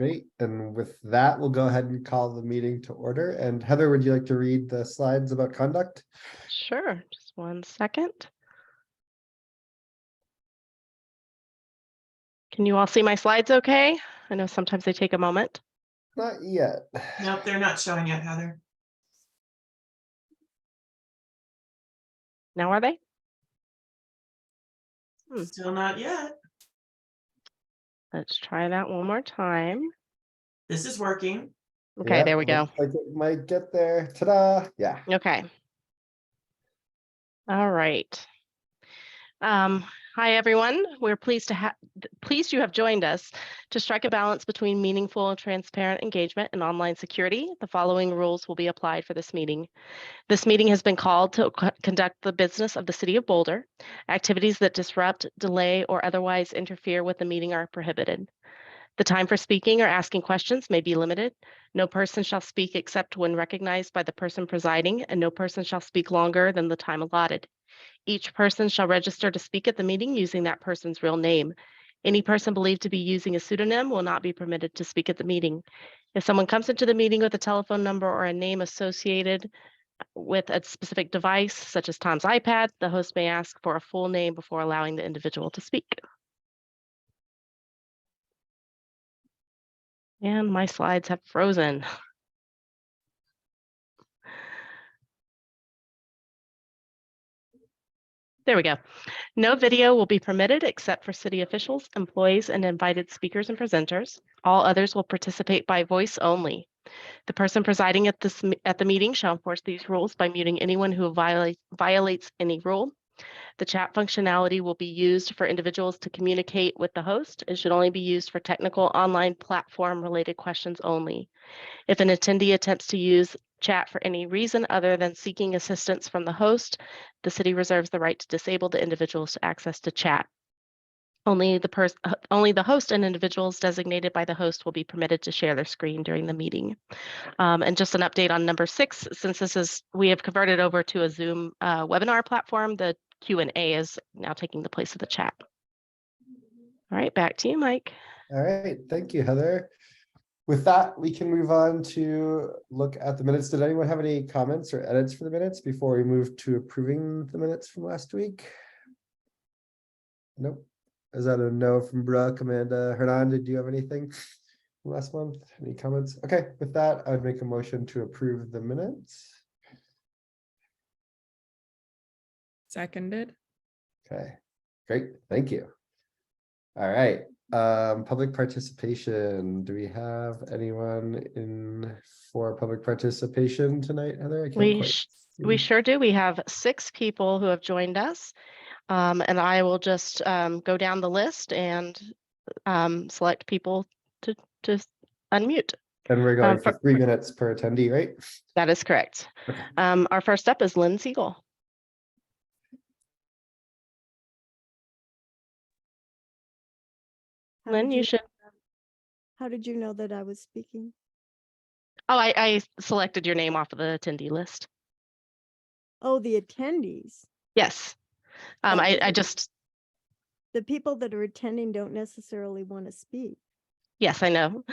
Great. And with that, we'll go ahead and call the meeting to order. And Heather, would you like to read the slides about conduct? Sure, just 1 second. Can you all see my slides okay? I know sometimes they take a moment. Not yet. Nope, they're not showing yet, Heather. Now are they? Still not yet. Let's try that one more time. This is working. Okay, Yeah, there we go. looks like it might get there. Ta-da. Yeah. Okay. All right. Hi, everyone. We're pleased you have joined us to strike a balance between meaningful and transparent engagement and online security. The following rules will be applied for this meeting. This meeting has been called to conduct the business of the City of Boulder. Activities that disrupt, delay, or otherwise interfere with the meeting are prohibited. The time for speaking or asking questions may be limited. No person shall speak except when recognized by the person presiding, and no person shall speak longer than the time allotted. Each person shall register to speak at the meeting using that person's real name. Any person believed to be using a pseudonym will not be permitted to speak at the meeting. If someone comes into the meeting with a telephone number or a name associated with a specific device, such as Tom's iPad, the host may ask for a full name before allowing the individual to speak. And my slides have frozen. There we go. No video will be permitted except for city officials, employees, and invited speakers and presenters. All others will participate by voice only. The person presiding at the meeting shall enforce these rules by muting anyone who violates any rule. The chat functionality will be used for individuals to communicate with the host. It should only be used for technical online platform related questions only. If an attendee attempts to use chat for any reason other than seeking assistance from the host, the city reserves the right to disable the individual's access to chat. Only the host and individuals designated by the host will be permitted to share their screen during the meeting. And just an update on number 6, since we have converted over to a Zoom webinar platform, the Q&A is now taking the place of the chat. All right, back to you, Mike. All right. Thank you, Heather. With that, we can move on to look at the minutes. Did anyone have any comments or edits for the minutes before we move to approving the minutes from last week? Nope. Is that a no from Brooke? Amanda, Hernan, did you have anything from last month? Any comments? Okay, with that, I would make a motion to approve the minutes. Seconded. Okay, great. Thank you. All right. Public participation. Do we have anyone in for public participation tonight, Heather? We sure do. We have 6 people who have joined us. And I will just go down the list and select people to unmute. And we're going for 3 minutes per attendee, right? That is correct. Okay. Our first up is Lynn Siegel. Lynn, you should. How did you know that I was speaking? Oh, I selected your name off of the attendee list. Oh, the attendees. Yes. I just. The people that are attending don't necessarily want to speak. Yes, I know.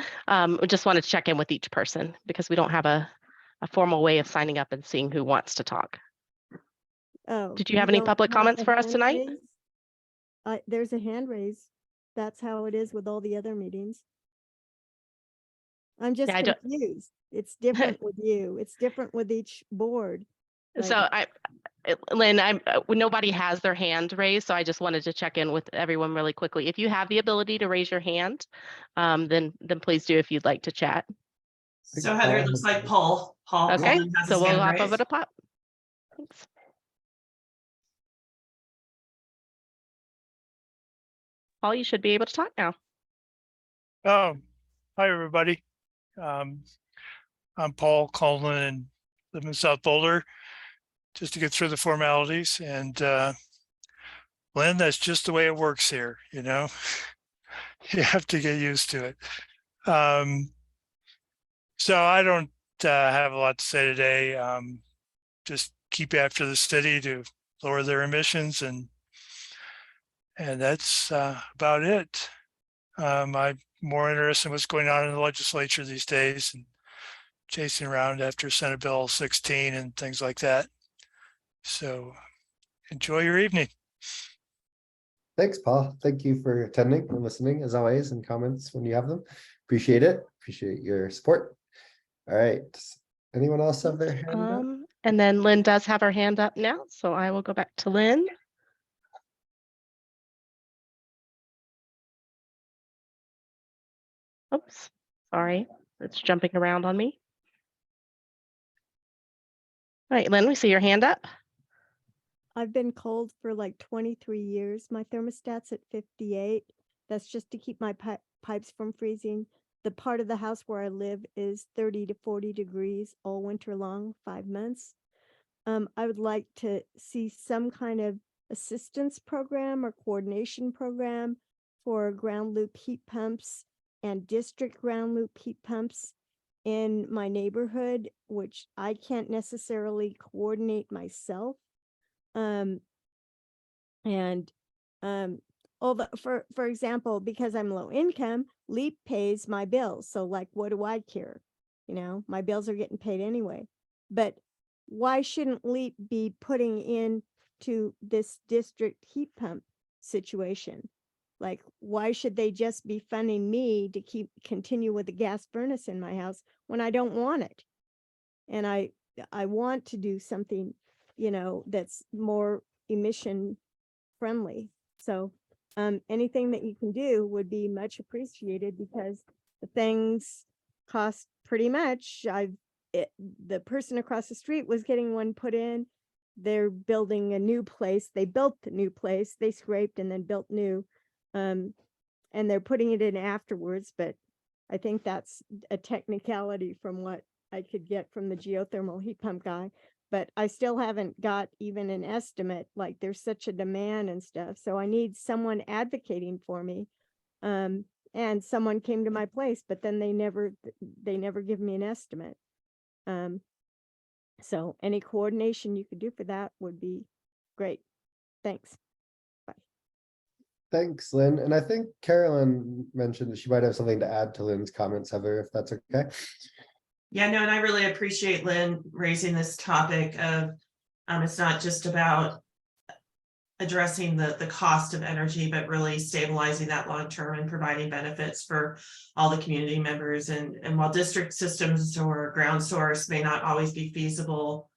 We just want to check in with each person because we don't have a formal way of signing up and seeing who wants to talk. Oh. Did you have any public comments for us tonight? There's a hand raise. That's how it is with all the other meetings. I'm just confused. It's different with you. It's different with each board. So Lynn, nobody has their hand raised, so I just wanted to check in with everyone really quickly. If you have the ability to raise your hand, then please do if you'd like to chat. So Heather, it looks like Paul. Okay, so we'll hop over to Paul. Thanks. Paul, you should be able to talk now. Oh, hi everybody. I'm Paul Coleman and live in South Boulder. Just to get through the formalities, and Lynn, that's just the way it works here, you know. You have to get used to it. So I don't have a lot to say today. Just keep after the city to lower their emissions, and that's about it. I'm more interested in what's going on in the legislature these days and chasing around after Senate Bill 16 and things like that. So enjoy your evening. Thanks, Paul. Thank you for attending and listening as always, and comments when you have them. Appreciate it. Appreciate your support. All right. Anyone else have their hand up? And then Lynn does have her hand up now, so I will go back to Lynn. Oops, sorry, it's jumping around on me. All right, Lynn, we see your hand up. I've been cold for like 23 years. My thermostat's at 58. That's just to keep my pipes from freezing. The part of the house where I live is 30 to 40 degrees all winter long, 5 months. I would like to see some kind of assistance program or coordination program for ground loop heat pumps and district ground loop heat pumps in my neighborhood, which I can't necessarily coordinate myself. Although for example, because I'm low income, LEAP pays my bills. So like, what do I care? You know, my bills are getting paid anyway. But why shouldn't LEAP be putting in to this district heat pump situation? Like, why should they just be funding me to continue with the gas furnace in my house when I don't want it? And I want to do something, you know, that's more emission friendly. So anything that you can do would be much appreciated, because the things cost pretty much. The person across the street was getting one put in. They're building a new place. They built the new place. They scraped and then built new. And they're putting it in afterwards, but I think that's a technicality from what I could get from the geothermal heat pump guy. But I still haven't got even an estimate. Like, there's such a demand and stuff. So I need someone advocating for me. And someone came to my place, but then they never give me an estimate. So any coordination you could do for that would be great. Thanks. Thanks, Lynn. And I think Carolyn mentioned that she might have something to add to Lynn's comments, Heather, if that's okay. Yeah, no, and I really appreciate Lynn raising this topic of, it's not just about addressing the cost of energy, but really stabilizing that long term and providing benefits for all the community members. And while district systems or ground source may not always be feasible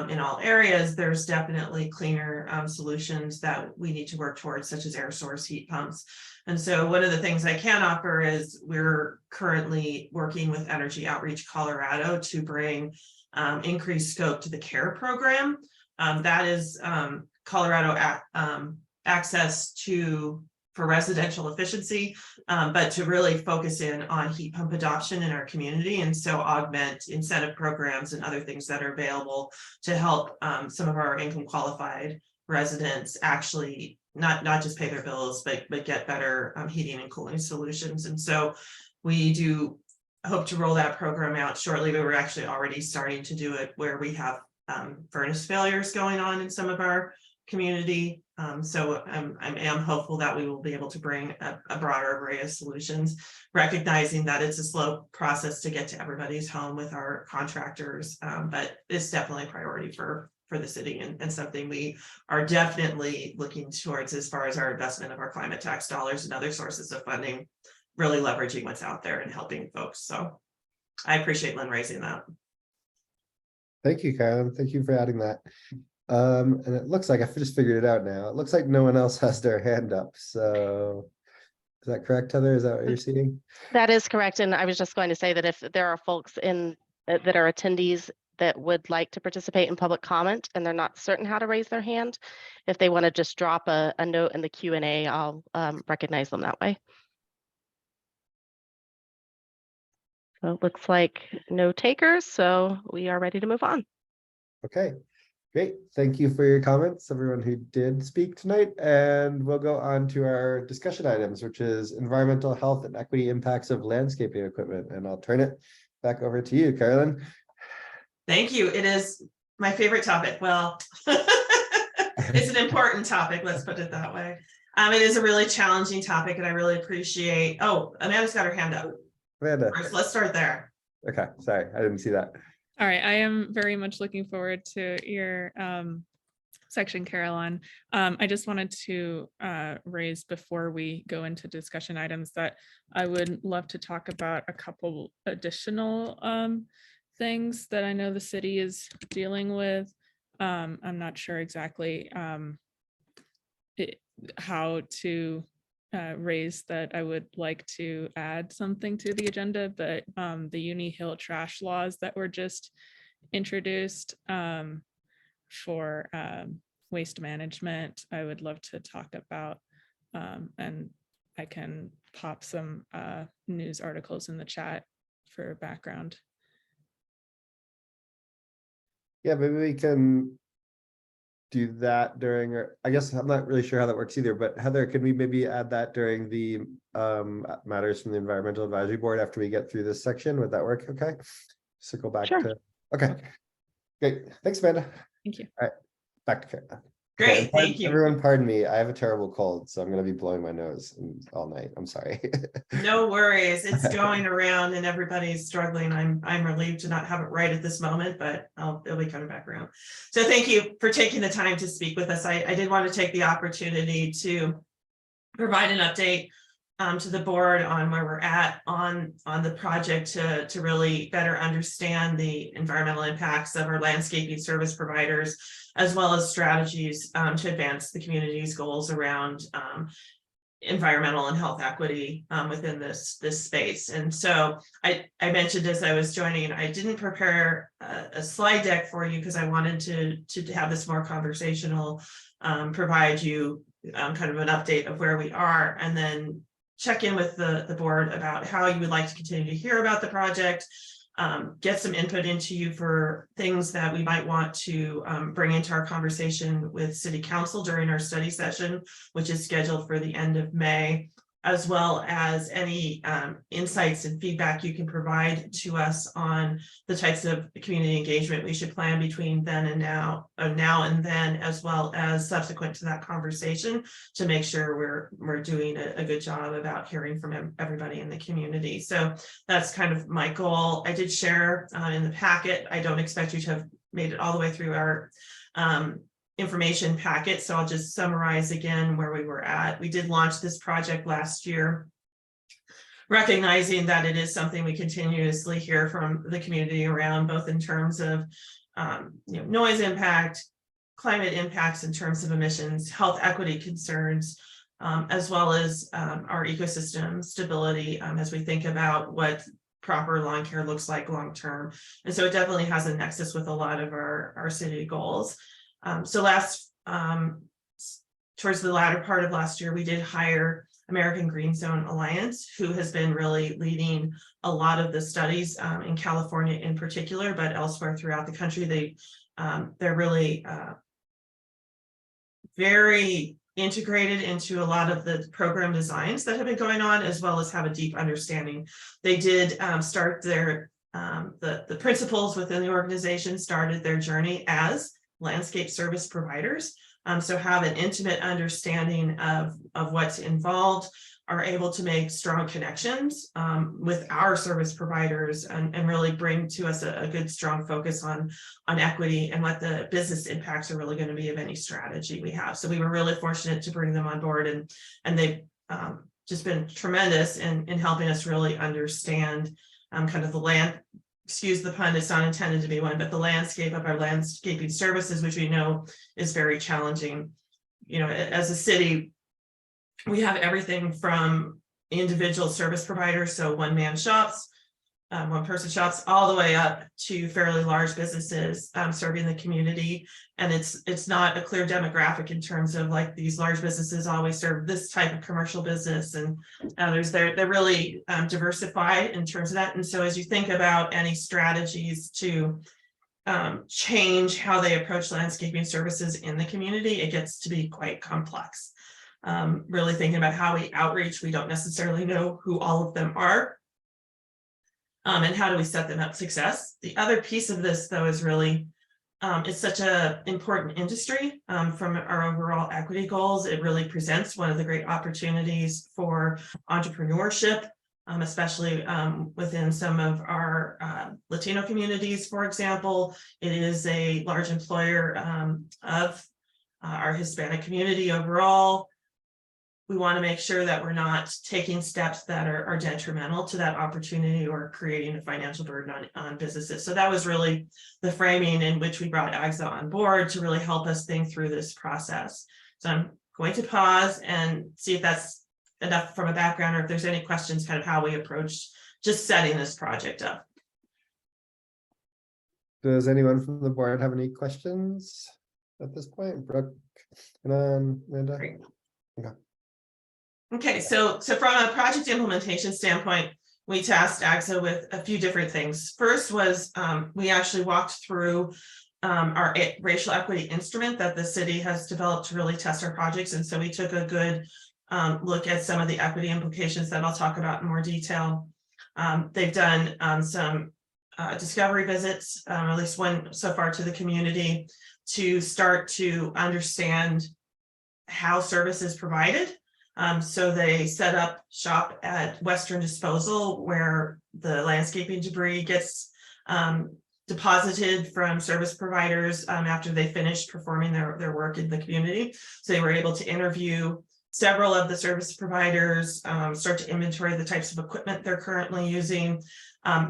in all areas, there's definitely cleaner solutions that we need to work towards, such as air source heat pumps. And so one of the things I can offer is we're currently working with Energy Outreach Colorado to bring increased scope to the CARE program. That is Colorado access for residential efficiency, but to really focus in on heat pump adoption in our community, and so augment incentive programs and other things that are available to help some of our income qualified residents actually not just pay their bills, but get better heating and cooling solutions. And so we do hope to roll that program out shortly, but we're actually already starting to do it where we have furnace failures going on in some of our community. So I am hopeful that we will be able to bring a broader array of solutions, recognizing that it's a slow process to get to everybody's home with our contractors, but it's definitely a priority for the city, and something we are definitely looking towards as far as our investment of our climate tax dollars and other sources of funding, really leveraging what's out there and helping folks. So I appreciate Lynn raising that. Thank you, Carolyn. Thank you for adding that. And it looks like I just figured it out now. It looks like no one else has their hand up. So is that correct, Heather? Is that what you're seeing? That is correct. And I was just going to say that if there are folks that are attendees that would like to participate in public comment and they're not certain how to raise their hand, if they want to just drop a note in the Q&A, I'll recognize them that way. So it looks like no takers, so we are ready to move on. Okay, great. Thank you for your comments, everyone who did speak tonight. And we'll go on to our discussion items, which is environmental health and equity impacts of landscaping equipment. And I'll turn it back over to you, Carolyn. Thank you. It is my favorite topic. Well, it's an important topic, let's put it that way. It is a really challenging topic and I really appreciate, oh, Amanda's got her hand up. Amanda, First, let's start there. okay, sorry, I didn't see that. All right, I am very much looking forward to your section, Caroline. I just wanted to raise before we go into discussion items that I would love to talk about a couple additional things that I know the city is dealing with. I'm not sure exactly how to raise that. I would like to add something to the agenda, but the Uni Hill trash laws that were just introduced for waste management, I would love to talk about, and I can pop some news articles in the chat for background. Yeah, maybe we can do that during, or I guess I'm not really sure how that works either, but Heather, can we maybe add that during the matters from the Environmental Advisory Board after we get through this section? Would that work? Okay. Circle back Sure. to, okay. Great. Thanks, Amanda. Thank you. All right, back to Caroline. Great, Okay, thank you. Everyone, pardon me. I have a terrible cold, so I'm going to be blowing my nose all night. I'm sorry. No worries. It's going around and everybody's struggling. I'm relieved to not have it right at this moment, but it'll be coming back around. So thank you for taking the time to speak with us. I did want to take the opportunity to provide an update to the board on where we're at on the project to really better understand the environmental impacts of our landscaping service providers, as well as strategies to advance the community's goals around environmental and health equity within this space. And so I mentioned as I was joining, I didn't prepare a slide deck for you because I wanted to have this more conversational, provide you kind of an update of where we are, and then check in with the board about how you would like to continue to hear about the project, get some input into you for things that we might want to bring into our conversation with City Council during our study session, which is scheduled for the end of May, as well as any insights and feedback you can provide to us on the types of community engagement we should plan between then and now and then, as well as subsequent to that conversation, to make sure we're doing a good job about hearing from everybody in the community. So that's kind of my goal. I did share in the packet. I don't expect you to have made it all the way through our information packet, so I'll just summarize again where we were at. We did launch this project last year, recognizing that it is something we continuously hear from the community around, both in terms of noise impact, climate impacts in terms of emissions, health equity concerns, as well as our ecosystem stability as we think about what proper lawn care looks like long term. And so it definitely has a nexus with a lot of our city goals. So towards the latter part of last year, we did hire American Green Zone Alliance, who has been really leading a lot of the studies in California in particular, but elsewhere throughout the country. They're really very integrated into a lot of the program designs that have been going on, as well as have a deep understanding. They did start their, the principals within the organization started their journey as landscape service providers, so have an intimate understanding of what's involved, are able to make strong connections with our service providers, and really bring to us a good strong focus on equity and what the business impacts are really going to be of any strategy we have. So we were really fortunate to bring them on board, and they've just been tremendous in helping us really understand kind of the land. Excuse the pun, it's not intended to be one, but the landscape of our landscaping services, which we know is very challenging. As a city, we have everything from individual service providers, so one-man shops, one-person shops, all the way up to fairly large businesses serving the community. And it's not a clear demographic in terms of like these large businesses always serve this type of commercial business, and others they're really diversified in terms of that. And so as you think about any strategies to change how they approach landscaping services in the community, it gets to be quite complex. Really thinking about how we outreach, we don't necessarily know who all of them are. And how do we set them up for success? The other piece of this, though, is really it's such a important industry from our overall equity goals. It really presents one of the great opportunities for entrepreneurship, especially within some of our Latino communities, for example. It is a large employer of our Hispanic community overall. We want to make sure that we're not taking steps that are detrimental to that opportunity or creating a financial burden on businesses. So that was really the framing in which we brought AGSA on board to really help us think through this process. So I'm going to pause and see if that's enough from a background, or if there's any questions, kind of how we approach just setting this project up. Does anyone from the board have any questions at this point? Brooke, and Amanda? Great. Okay. Okay, so from a project implementation standpoint, we tasked AGSA with a few different things. First was we actually walked through our racial equity instrument that the city has developed to really test our projects. And so we took a good look at some of the equity implications that I'll talk about in more detail. They've done some discovery visits, at least one so far, to the community to start to understand how service is provided. So they set up shop at Western Disposal, where the landscaping debris gets deposited from service providers after they finish performing their work in the community. So they were able to interview several of the service providers, start to inventory the types of equipment they're currently using,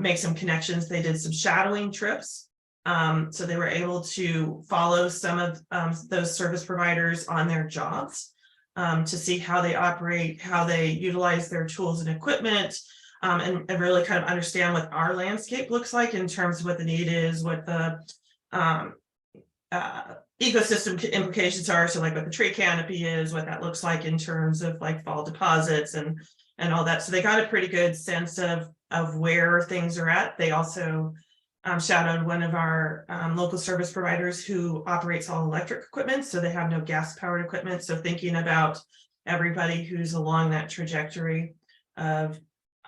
make some connections. They did some shadowing trips. So they were able to follow some of those service providers on their jobs. To see how they operate, how they utilize their tools and equipment, and really kind of understand what our landscape looks like in terms of what the need is, what the ecosystem implications are. So like what the tree canopy is, what that looks like in terms of like fall deposits and all that. So they got a pretty good sense of where things are at. They also shadowed one of our local service providers who operates all electric equipment, so they have no gas powered equipment. So thinking about everybody who's along that trajectory of,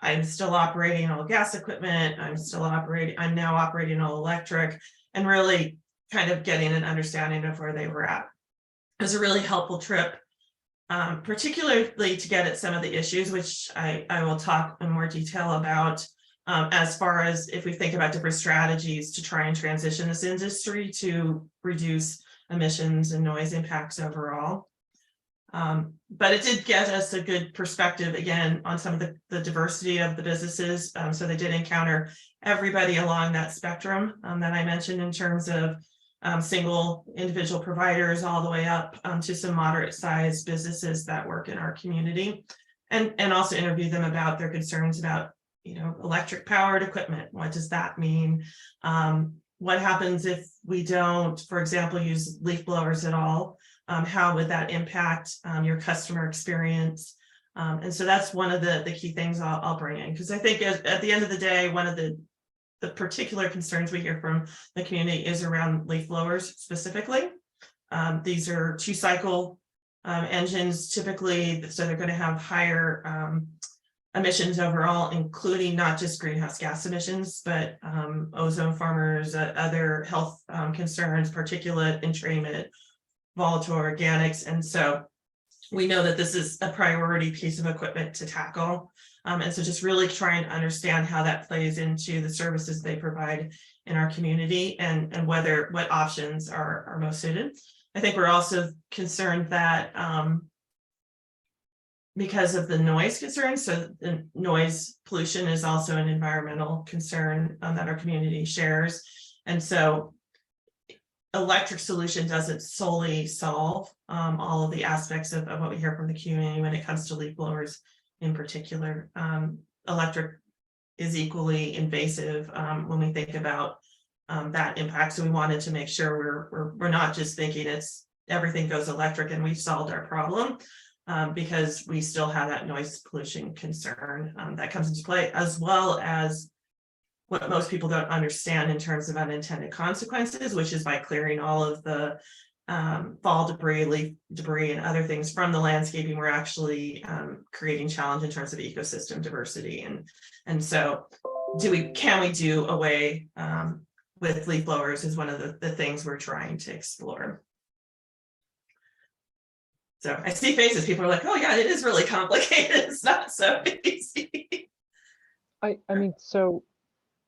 I'm still operating all gas equipment, I'm now operating all electric, and really kind of getting an understanding of where they were at. It was a really helpful trip, particularly to get at some of the issues, which I will talk in more detail about. As far as if we think about different strategies to try and transition this industry to reduce emissions and noise impacts overall. But it did get us a good perspective, again, on some of the diversity of the businesses. So they did encounter everybody along that spectrum that I mentioned, in terms of single individual providers all the way up to some moderate sized businesses that work in our community, and also interview them about their concerns about, electric powered equipment. What does that mean? What happens if we don't, for example, use leaf blowers at all? How would that impact your customer experience? And so that's one of the key things I'll bring in, because I think at the end of the day, one of the particular concerns we hear from the community is around leaf blowers specifically. These are 2-cycle engines typically, so they're going to have higher emissions overall, including not just greenhouse gas emissions, but ozone farmers, other health concerns, particulate entrainment, volatile organics. And so we know that this is a priority piece of equipment to tackle. And so just really try and understand how that plays into the services they provide in our community, and what options are most suited. I think we're also concerned that because of the noise concerns, so the noise pollution is also an environmental concern that our community shares. And so electric solution doesn't solely solve all of the aspects of what we hear from the community when it comes to leaf blowers in particular. Electric is equally invasive when we think about that impact. So we wanted to make sure we're not just thinking everything goes electric and we've solved our problem. Because we still have that noise pollution concern that comes into play, as well as what most people don't understand in terms of unintended consequences, which is by clearing all of the fall debris, leaf debris, and other things from the landscaping, we're actually creating challenge in terms of ecosystem diversity. And so can we do away with leaf blowers is one of the things we're trying to explore. So I see faces, people are like, oh yeah, it is really complicated. It's not so easy. I mean, so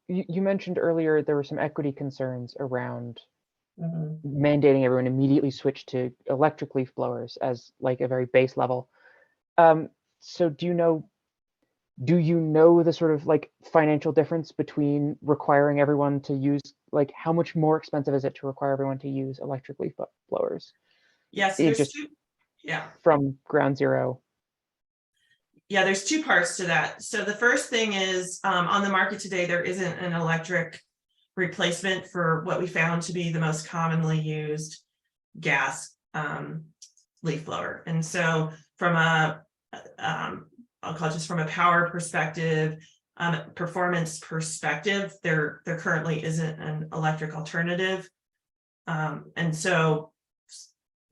you mentioned earlier there were some equity concerns around Mhm. mandating everyone immediately switch to electric leaf blowers as like a very base level. So do you know the sort of like financial difference between requiring everyone to use, like how much more expensive is it to require everyone to use electric leaf blowers Yes, It there's just- two. Yeah. from ground zero? Yeah, there's two parts to that. So the first thing is, on the market today, there isn't an electric replacement for what we found to be the most commonly used gas leaf blower. And so from a, I'll call it just from a power perspective, performance perspective, there currently isn't an electric alternative. And so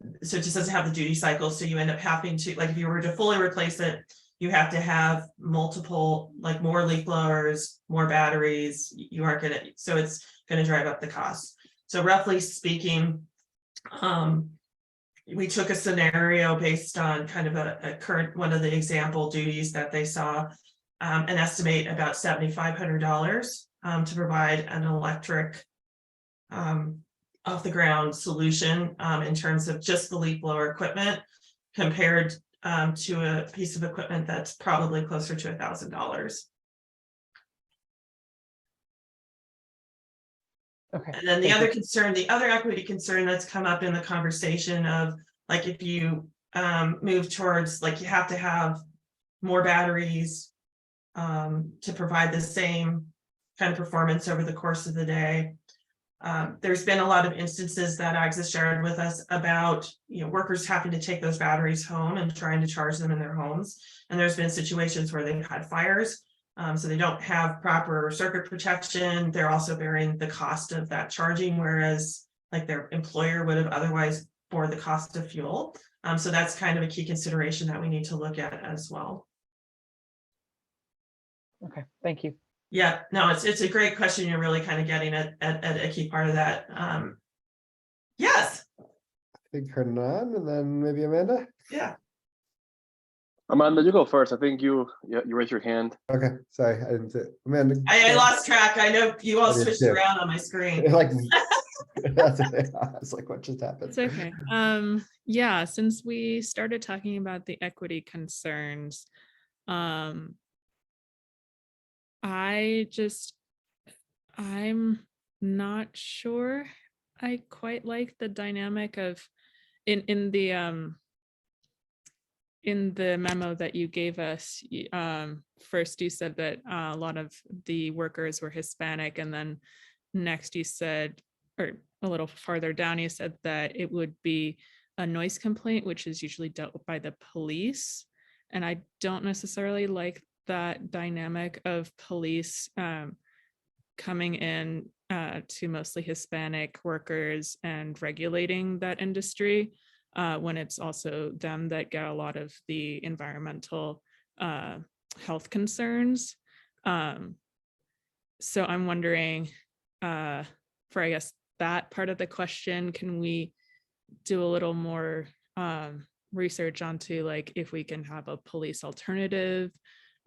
it just doesn't have the duty cycle. So you end up having to, like, if you were to fully replace it, you have to have multiple, like more leaf blowers, more batteries. You aren't gonna, so it's gonna drive up the cost. So roughly speaking, we took a scenario based on kind of a current, one of the example duties that they saw, and estimate about $7,500 to provide an electric off the ground solution in terms of just the leaf blower equipment, compared to a piece of equipment that's probably closer to $1,000. Okay. And then the thank other you. concern, the other equity concern that's come up in the conversation of, like, if you move towards, like, you have to have more batteries to provide the same kind of performance over the course of the day. There's been a lot of instances that Ags has shared with us about, workers having to take those batteries home and trying to charge them in their homes. And there's been situations where they've had fires, so they don't have proper circuit protection. They're also bearing the cost of that charging, whereas like their employer would have otherwise bore the cost of fuel. So that's kind of a key consideration that we need to look at as well. Okay, thank you. Yeah, no, it's a great question. You're really kind of getting at a key part of that. Yes, I think Hernan and then maybe Amanda. yeah. Amanda, you go first. I think you raised your hand. Okay, sorry, I didn't see it. Amanda. I lost track. I know you all I did switched too. around on my screen. Like, that's it. I was like, what just happened? It's okay. Yeah, since we started talking about the equity concerns, I'm not sure I quite like the dynamic of in the memo that you gave us. First you said that a lot of the workers were Hispanic, and then next you said, or a little farther down, you said that it would be a noise complaint, which is usually dealt with by the police. And I don't necessarily like that dynamic of police coming in to mostly Hispanic workers and regulating that industry, when it's also them that get a lot of the environmental health concerns. So I'm wondering, for I guess that part of the question, can we do a little more research onto, like, if we can have a police alternative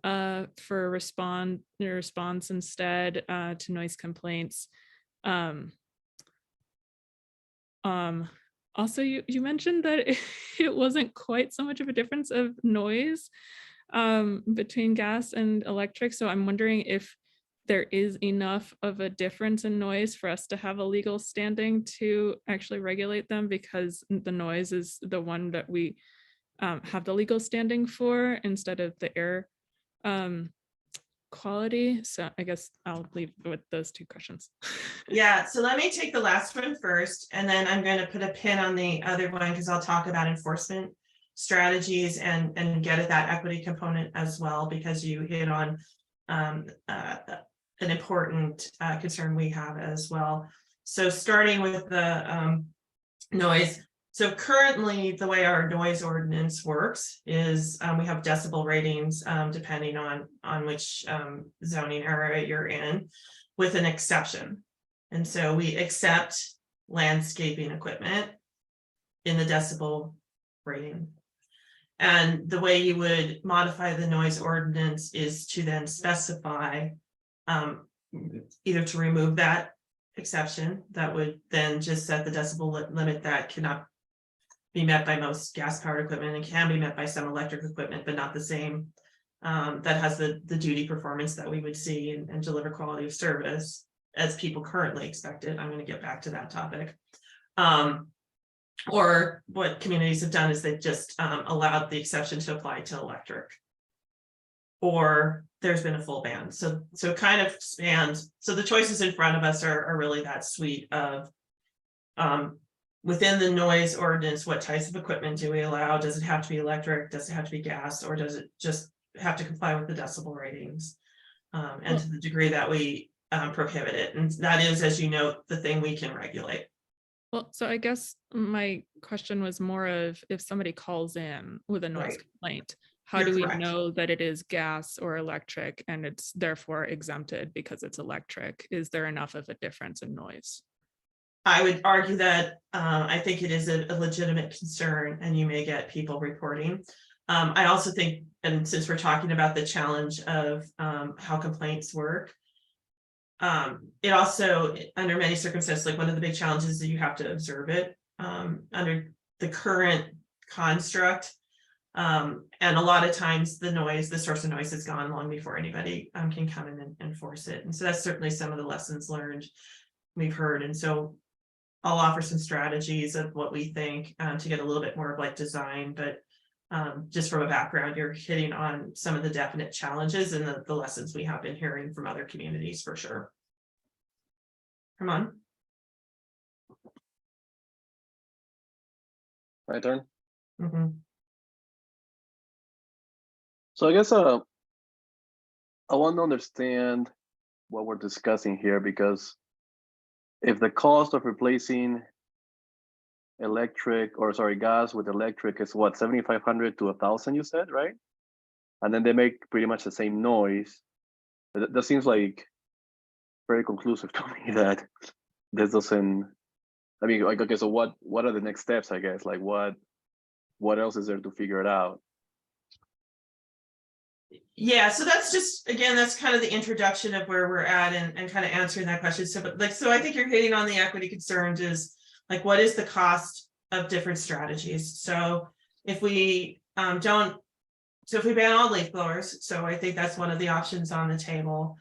for response instead to noise complaints. Also, you mentioned that it wasn't quite so much of a difference of noise between gas and electric. So I'm wondering if there is enough of a difference in noise for us to have a legal standing to actually regulate them, because the noise is the one that we have the legal standing for instead of the air quality. So I guess I'll leave with those two questions. Yeah, so let me take the last one first, and then I'm going to put a pin on the other one because I'll talk about enforcement strategies and get at that equity component as well, because you hit on an important concern we have as well. So starting with the noise. So currently, the way our noise ordinance works is we have decibel ratings depending on which zoning area you're in, with an exception. And so we accept landscaping equipment in the decibel rating. And the way you would modify the noise ordinance is to then specify either to remove that exception that would then just set the decibel limit that cannot be met by most gas powered equipment and can be met by some electric equipment, but not the same. That has the duty performance that we would see and deliver quality of service as people currently expect it. I'm going to get back to that topic. Or what communities have done is they've just allowed the exception to apply to electric. Or there's been a full ban. So it kind of spans. So the choices in front of us are really that suite of within the noise ordinance, what types of equipment do we allow? Does it have to be electric? Does it have to be gas? Or does it just have to comply with the decibel ratings? And to the degree that we prohibit it. And that is, as you know, the thing we can regulate. Well, so I guess my question was more of if somebody calls in with a noise Right. complaint, how You're do we correct. know that it is gas or electric and it's therefore exempted because it's electric? Is there enough of a difference in noise? I would argue that I think it is a legitimate concern and you may get people reporting. I also think, and since we're talking about the challenge of how complaints work, it also, under many circumstances, like one of the big challenges is that you have to observe it under the current construct. And a lot of times the source of noise is gone long before anybody can come in and enforce it. And so that's certainly some of the lessons learned we've heard. And so I'll offer some strategies of what we think to get a little bit more of like design, but just from a background, you're hitting on some of the definite challenges and the lessons we have been hearing from other communities for sure. Come on. My turn. Mhm. So I guess I want to understand what we're discussing here, because if the cost of replacing gas with electric is what, 7,500 to 1,000, you said, right? And then they make pretty much the same noise. That seems like very conclusive to me that this doesn't. I mean, like, okay, so what are the next steps? I guess, like, what else is there to figure it out? Yeah, so that's just, again, that's kind of the introduction of where we're at and kind of answering that question. So, but like, so I think you're hitting on the equity concerns is like, what is the cost of different strategies? So if we if we ban all leaf blowers, so I think that's one of the options on the table.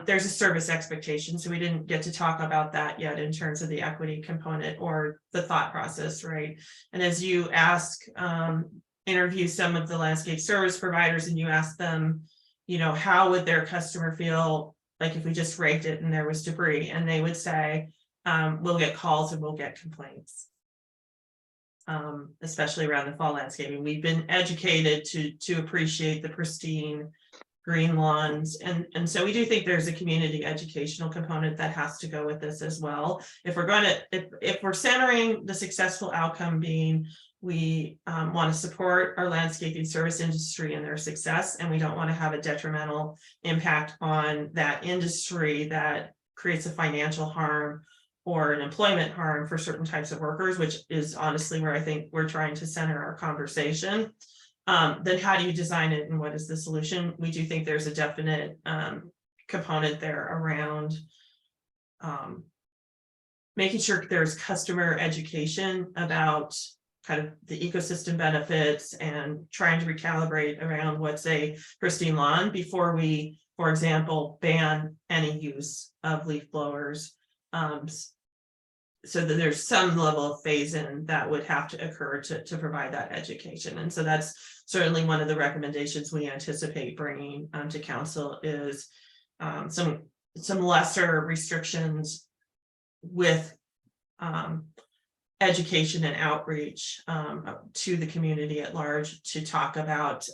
There's a service expectation, so we didn't get to talk about that yet in terms of the equity component or the thought process, right? And as you interview some of the landscape service providers and you ask them, you know, how would their customer feel like if we just raked it and there was debris? And they would say, we'll get calls and we'll get complaints. Especially around the fall landscaping. We've been educated to appreciate the pristine green lawns. And so we do think there's a community educational component that has to go with this as well. If we're going to, if we're centering the successful outcome being we want to support our landscaping service industry and their success, and we don't want to have a detrimental impact on that industry that creates a financial harm or an employment harm for certain types of workers, which is honestly where I think we're trying to center our conversation. Then how do you design it and what is the solution? We do think there's a definite component there around making sure there's customer education about kind of the ecosystem benefits and trying to recalibrate around what's a pristine lawn before we, for example, ban any use of leaf blowers. So that there's some level of phase-in that would have to occur to provide that education. And so that's certainly one of the recommendations we anticipate bringing to council is some lesser restrictions with education and outreach to the community at large to talk about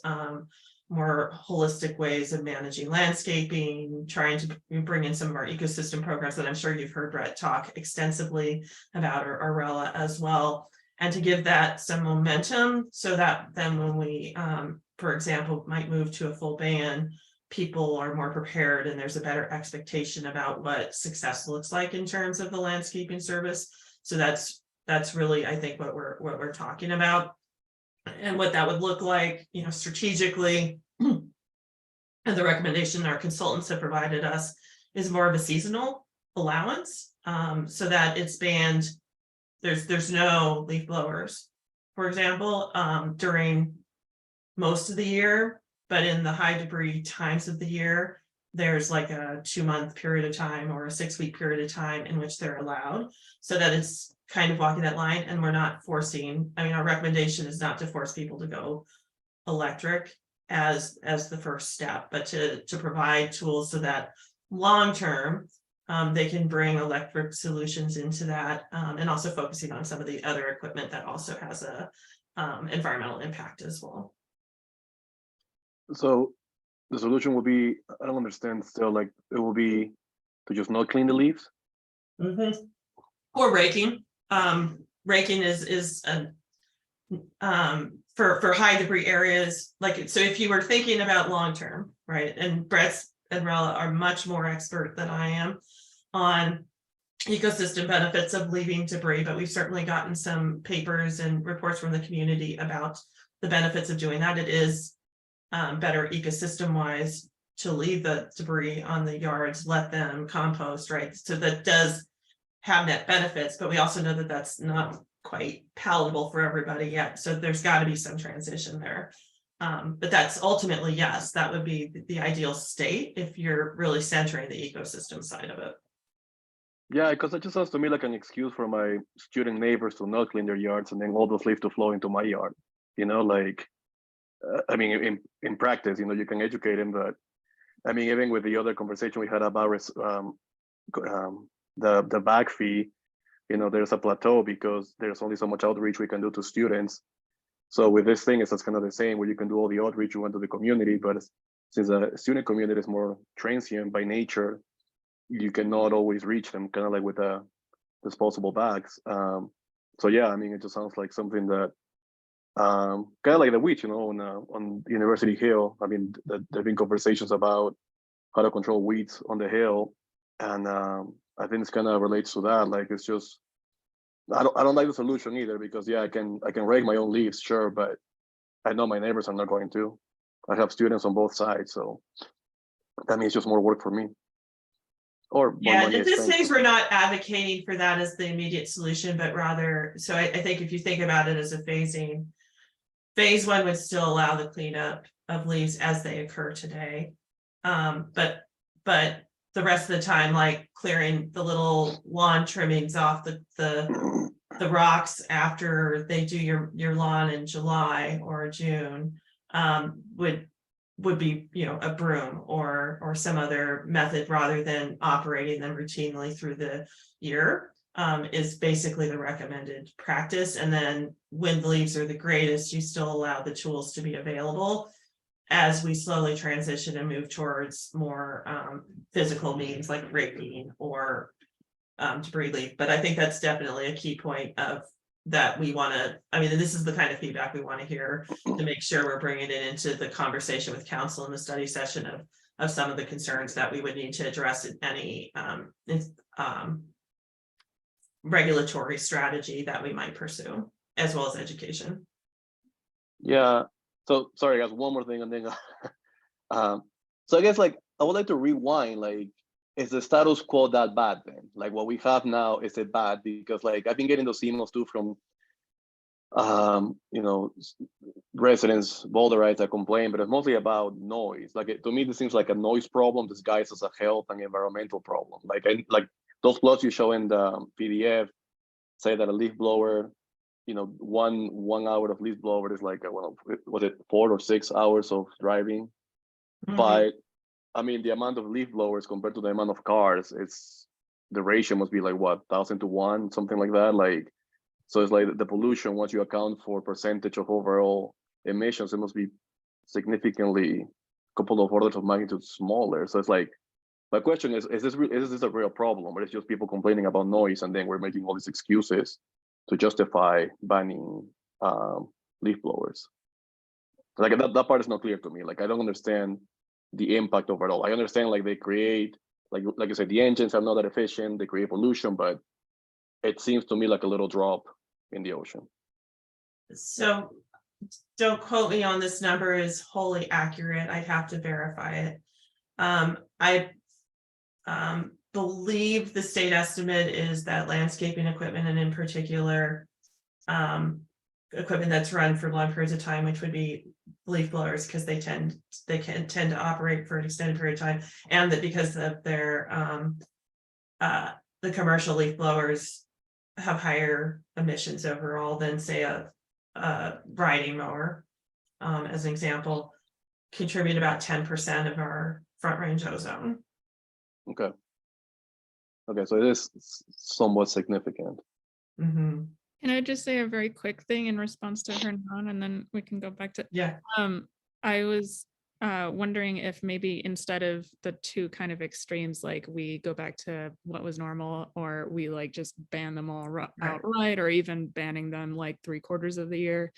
more holistic ways of managing landscaping, trying to bring in some of our ecosystem programs that I'm sure you've heard Brett talk extensively about, or Arella as well, and to give that some momentum so that then when we, for example, might move to a full ban, people are more prepared and there's a better expectation about what success looks like in terms of the landscaping service. So that's really, I think, what we're talking about. And what that would look like, you know, strategically. And the recommendation our consultants have provided us is more of a seasonal allowance, so that it's banned. There's no leaf blowers, for example, during most of the year, but in the high debris times of the year, there's like a 2-month period of time or a 6-week period of time in which they're allowed, so that it's kind of walking that line. And we're not forcing, I mean, our recommendation is not to force people to go electric as the first step, but to provide tools so that long-term, they can bring electric solutions into that, and also focusing on some of the other equipment that also has a environmental impact as well. So the solution will be, I don't understand still, like it will be to just not clean the leaves? Or raking. Raking is for high debris areas, like, so if you were thinking about long-term, right? And Brett and Rella are much more expert than I am on ecosystem benefits of leaving debris, but we've certainly gotten some papers and reports from the community about the benefits of doing that. It is better ecosystem wise to leave the debris on the yards, let them compost, right? So that does have net benefits, but we also know that that's not quite palatable for everybody yet. So there's got to be some transition there. But that's ultimately, yes, that would be the ideal state if you're really centering the ecosystem side of it. Yeah, because it just sounds to me like an excuse for my student neighbors to not clean their yards and then all those leaves to flow into my yard. You know, like, I mean, in practice, you know, you can educate them, but I mean, even with the other conversation we had about the bag fee, you know, there's a plateau because there's only so much outreach we can do to students. So with this thing, it's kind of the same, where you can do all the outreach you want to the community, but since the student community is more transient by nature, you cannot always reach them, kind of like with the disposable bags. So yeah, I mean, it just sounds like something that kind of like the weeds, you know, on University Hill. I mean, there've been conversations about how to control weeds on the hill, and I think it's kind of relates to that. Like, it's just, I don't like the solution either, because yeah, I can rake my own leaves, sure, but I know my neighbors are not going to. I have students on both sides, so that means just more work for me. Or more Yeah, money at this spent. stage, we're not advocating for that as the immediate solution, but rather, so I think if you think about it as a phasing, phase one would still allow the cleanup of leaves as they occur today. But the rest of the time, like clearing the little lawn trimmings off the rocks after they do your lawn in July or June, would be, you know, a broom or some other method rather than operating them routinely through the year, is basically the recommended practice. And then when the leaves are the greatest, you still allow the tools to be available as we slowly transition and move towards more physical means like raking or debris leaf. But I think that's definitely a key point of that we want to, I mean, this is the kind of feedback we want to hear to make sure we're bringing it into the conversation with council in the study session of some of the concerns that we would need to address in any regulatory strategy that we might pursue, as well as education. Yeah. So sorry, guys. One more thing, and then so I guess, like, I would like to rewind. Like, is the status quo that bad then? Like, what we have now, is it bad? Because, like, I've been getting those emails too from you know, residents, Boulderites that complain, but it's mostly about noise. Like, to me, this seems like a noise problem disguised as a health and environmental problem. Like, those plots you show in the PDF say that a leaf blower, you know, one hour of leaf blower is like, well, was it 4 or 6 hours of driving? But I mean, the amount of leaf blowers compared to the amount of cars, the ratio must be like, what, 1,000 to 1, something like that. Like, so it's like the pollution, once you account for percentage of overall emissions, it must be significantly a couple of orders of magnitude smaller. So it's like, my question is this a real problem, or is it just people complaining about noise and then we're making all these excuses to justify banning leaf blowers? Like, that part is not clear to me. Like, I don't understand the impact overall. I understand like they create, like I said, the engines are not that efficient, they create pollution, but it seems to me like a little drop in the ocean. So don't quote me on this number is wholly accurate. I'd have to verify it. I believe the state estimate is that landscaping equipment, and in particular, equipment that's run for long periods of time, which would be leaf blowers, because they can tend to operate for an extended period of time, and that because of their the commercial leaf blowers have higher emissions overall than, say, a riding mower, as an example, contribute about 10% of our front range ozone. Okay. Okay, so it is somewhat significant. Mm-hmm. Can I just say a very quick thing in response to Hernan, and then we can go back to, Yeah. I was wondering if maybe instead of the two kind of extremes, like we go back to what was normal, or we like just ban them all outright, or even banning them like 3/4 of the year,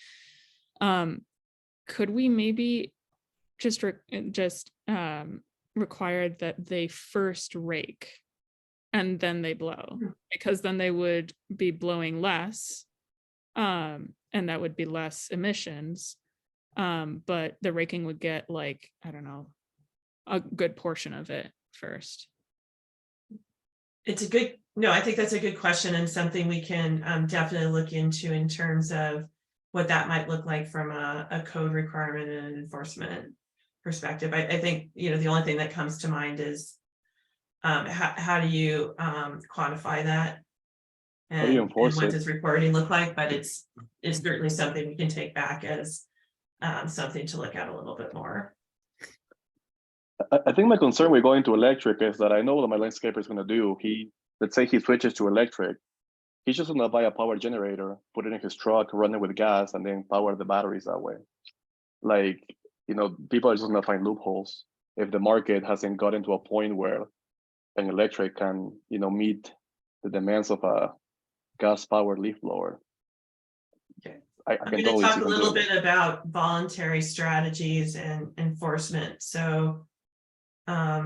could we maybe just require that they first rake and then they blow, because then they would be blowing less, and that would be less emissions, but the raking would get, like, I don't know, a good portion of it first. It's a good, no, I think that's a good question, and something we can definitely look into in terms of what that might look like from a code requirement and an enforcement perspective. I think, the only thing that comes to mind is how do you quantify that? How do you enforce what it? does reporting look like? But it's certainly something we can take back as something to look at a little bit more. I think my concern with going to electric is that I know what my landscaper is going to do. Let's say he switches to electric. He's just going to buy a power generator, put it in his truck, run it with gas, and then power the batteries that way. Like, people are just going to find loopholes if the market hasn't gotten to a point where an electric can, meet the demands of a gas-powered leaf blower. Okay. I I'm can going totally to see talk a them little doing it. bit about voluntary strategies and enforcement. So let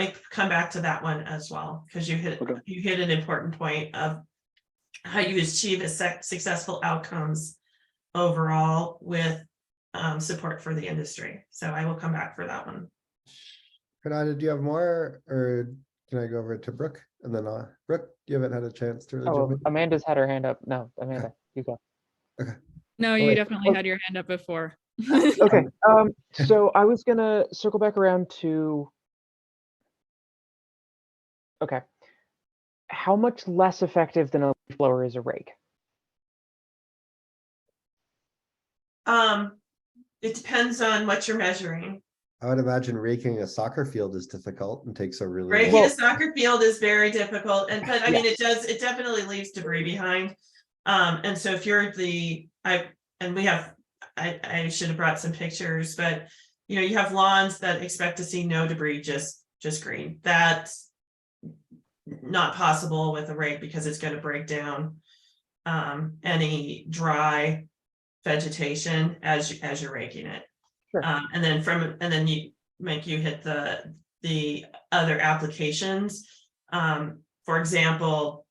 me come back to that one as well, because you hit an important point of how you achieve a successful outcomes overall with support for the industry. So I will come back for that one. Fernanda, do you have more, or can I go over to Brooke and then Brooke? You haven't had a chance to really jump Oh, in? Amanda's had her hand up. No, Amanda, you go. No, Oh, you wait. definitely had your hand up before. Okay, so I was gonna circle back around to, okay. How much less effective than a leaf blower is a rake? It depends on what you're measuring. I would imagine raking a soccer field is difficult and takes a really Raking long. a soccer field is very difficult, but I mean, it definitely leaves debris behind. And so if you're I should have brought some pictures, but you have lawns that expect to see no debris, just green. That's not possible with a rake, because it's going to break down any dry vegetation as you're raking it. Sure. And then you hit the other applications. For example,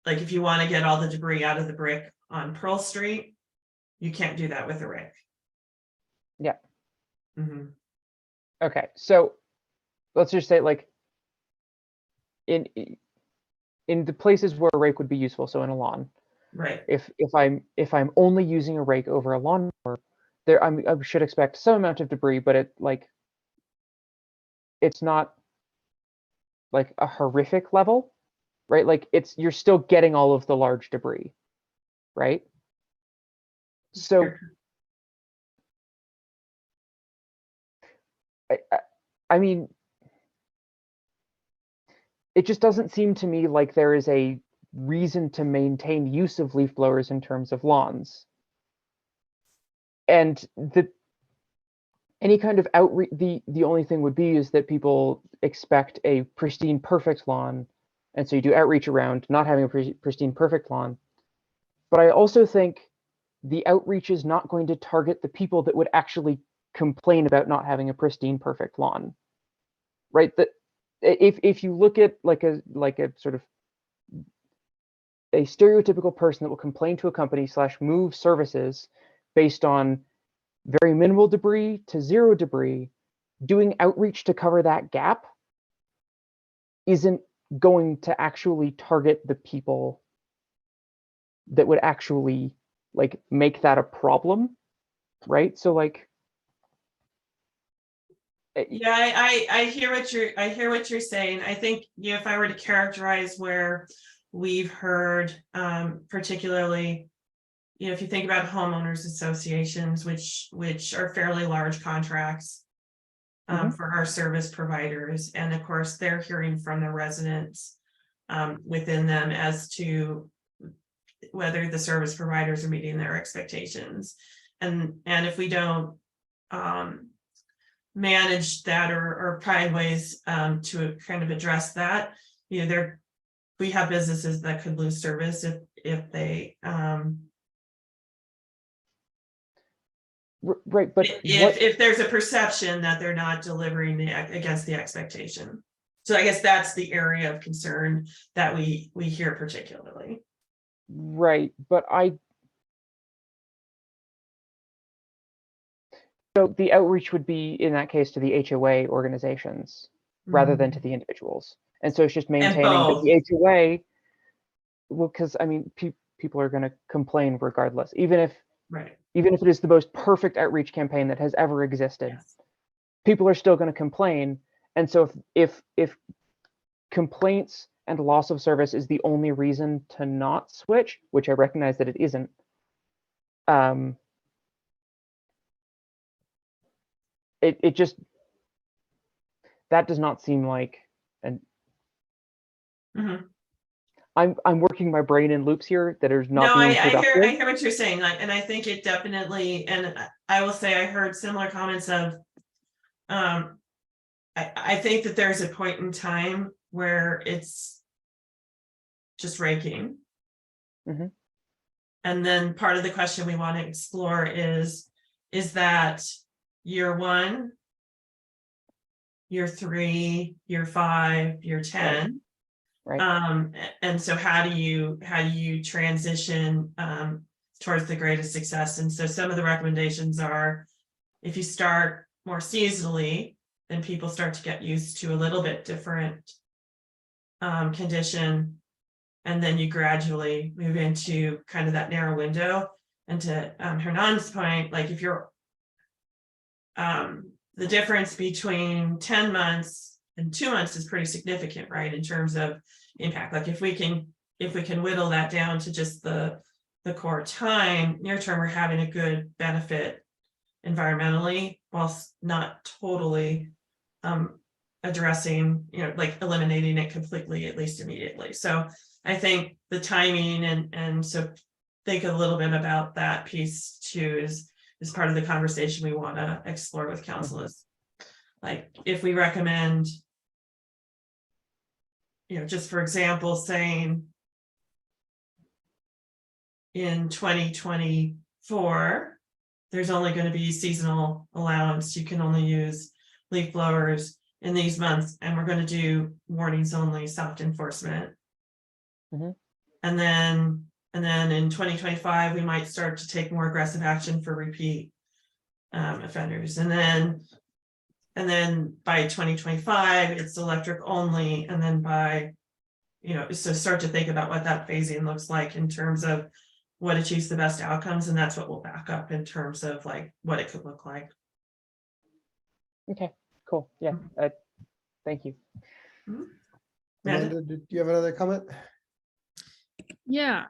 like if you want to get all the debris out of the brick on Pearl Street, you can't do that with a rake. Yeah. Mm-hmm. Okay, so let's just say, like, in the places where a rake would be useful, so in a lawn, Right. if I'm only using a rake over a lawnmower, I should expect some amount of debris, but it's not like a horrific level, right? Like you're still getting all of the large debris, right? So I mean, it just doesn't seem to me like there is a reason to maintain use of leaf blowers in terms of lawns. And any kind of outreach, the only thing would be is that people expect a pristine, perfect lawn, and so you do outreach around not having a pristine, perfect lawn. But I also think the outreach is not going to target the people that would actually complain about not having a pristine, perfect lawn, right? That if you look at like a sort of a stereotypical person that will complain to a company / move services based on very minimal debris to zero debris, doing outreach to cover that gap isn't going to actually target the people that would actually like make that a problem, right? So like, Yeah, I hear what you're saying. I think, you know, if I were to characterize where we've heard, particularly, you know, if you think about homeowners associations, which are fairly large contracts for our service providers, and of course, they're hearing from the residents within them as to whether the service providers are meeting their expectations. And if we don't manage that or find ways to kind of address that, you know, we have businesses that could lose service if they right, but if there's a perception that they're not delivering against the expectation. So I guess that's the area of concern that we hear particularly. right, but so the outreach would be in that case to the HOA organizations rather than to the individuals. And so it's just maintaining that both. the HOA, well, because I mean, people are going to complain regardless, even if it is the most perfect outreach campaign that has ever existed. Yes. People are still going to complain. And so if complaints and loss of service is the only reason to not switch, which I recognize that it isn't, it just, that does not seem like an I'm working my brain in loops here that is not being productive. I hear what you're saying, like, and I think it definitely, and I will say I heard similar comments of I think that there's a point in time where it's just raking. And then part of the question we want to explore is that year 1, year 3, year 5, year 10. Right. And so how do you transition towards the greatest success? And so some of the recommendations are, if you start more seasonally, then people start to get used to a little bit different condition, and then you gradually move into kind of that narrow window. And to Hernan's point, like if you're the difference between 10 months and 2 months is pretty significant, right, in terms of impact. Like if we can whittle that down to just the core time, near term, we're having a good benefit environmentally, whilst not totally addressing, you know, like eliminating it completely, at least immediately. So I think the timing and so think a little bit about that piece too is part of the conversation we want to explore with council. Is like, if we recommend, you know, just for example, saying in 2024, there's only going to be seasonal allowance. You can only use leaf blowers in these months, and we're going to do warnings only, soft enforcement. And then in 2025, we might start to take more aggressive action for repeat offenders. And then by 2025, it's electric only. And then by, you know, so start to think about what that phasing looks like in terms of what achieves the best outcomes. And that's what we'll back up in terms of like what it could look like. Okay, cool. Yeah, thank you. Amanda, did you have another comment? Yeah.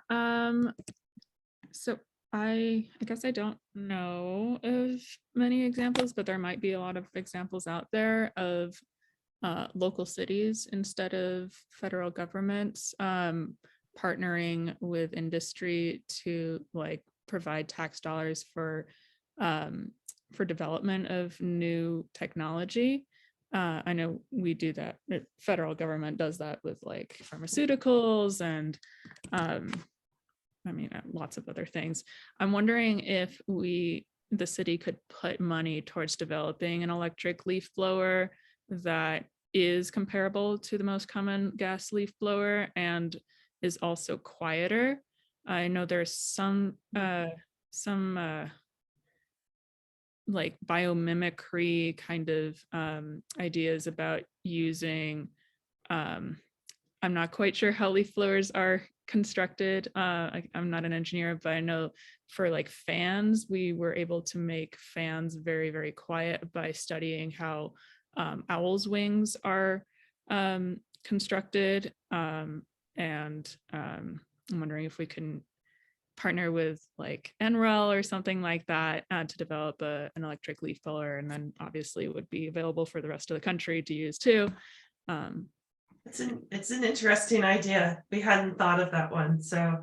So I guess I don't know of many examples, but there might be a lot of examples out there of local cities instead of federal governments partnering with industry to like provide tax dollars for development of new technology. I know we do that. The federal government does that with like pharmaceuticals and I mean, lots of other things. I'm wondering if the city could put money towards developing an electric leaf blower that is comparable to the most common gas leaf blower and is also quieter. I know there's some like biomimicry kind of ideas about using, I'm not quite sure how leaf blowers are constructed. I'm not an engineer, but I know for like fans, we were able to make fans very, very quiet by studying how owls' wings are constructed. And I'm wondering if we can partner with like NREL or something like that to develop an electric leaf blower, and then obviously it would be available for the rest of the country to use too. It's an interesting idea. We hadn't thought of that one. So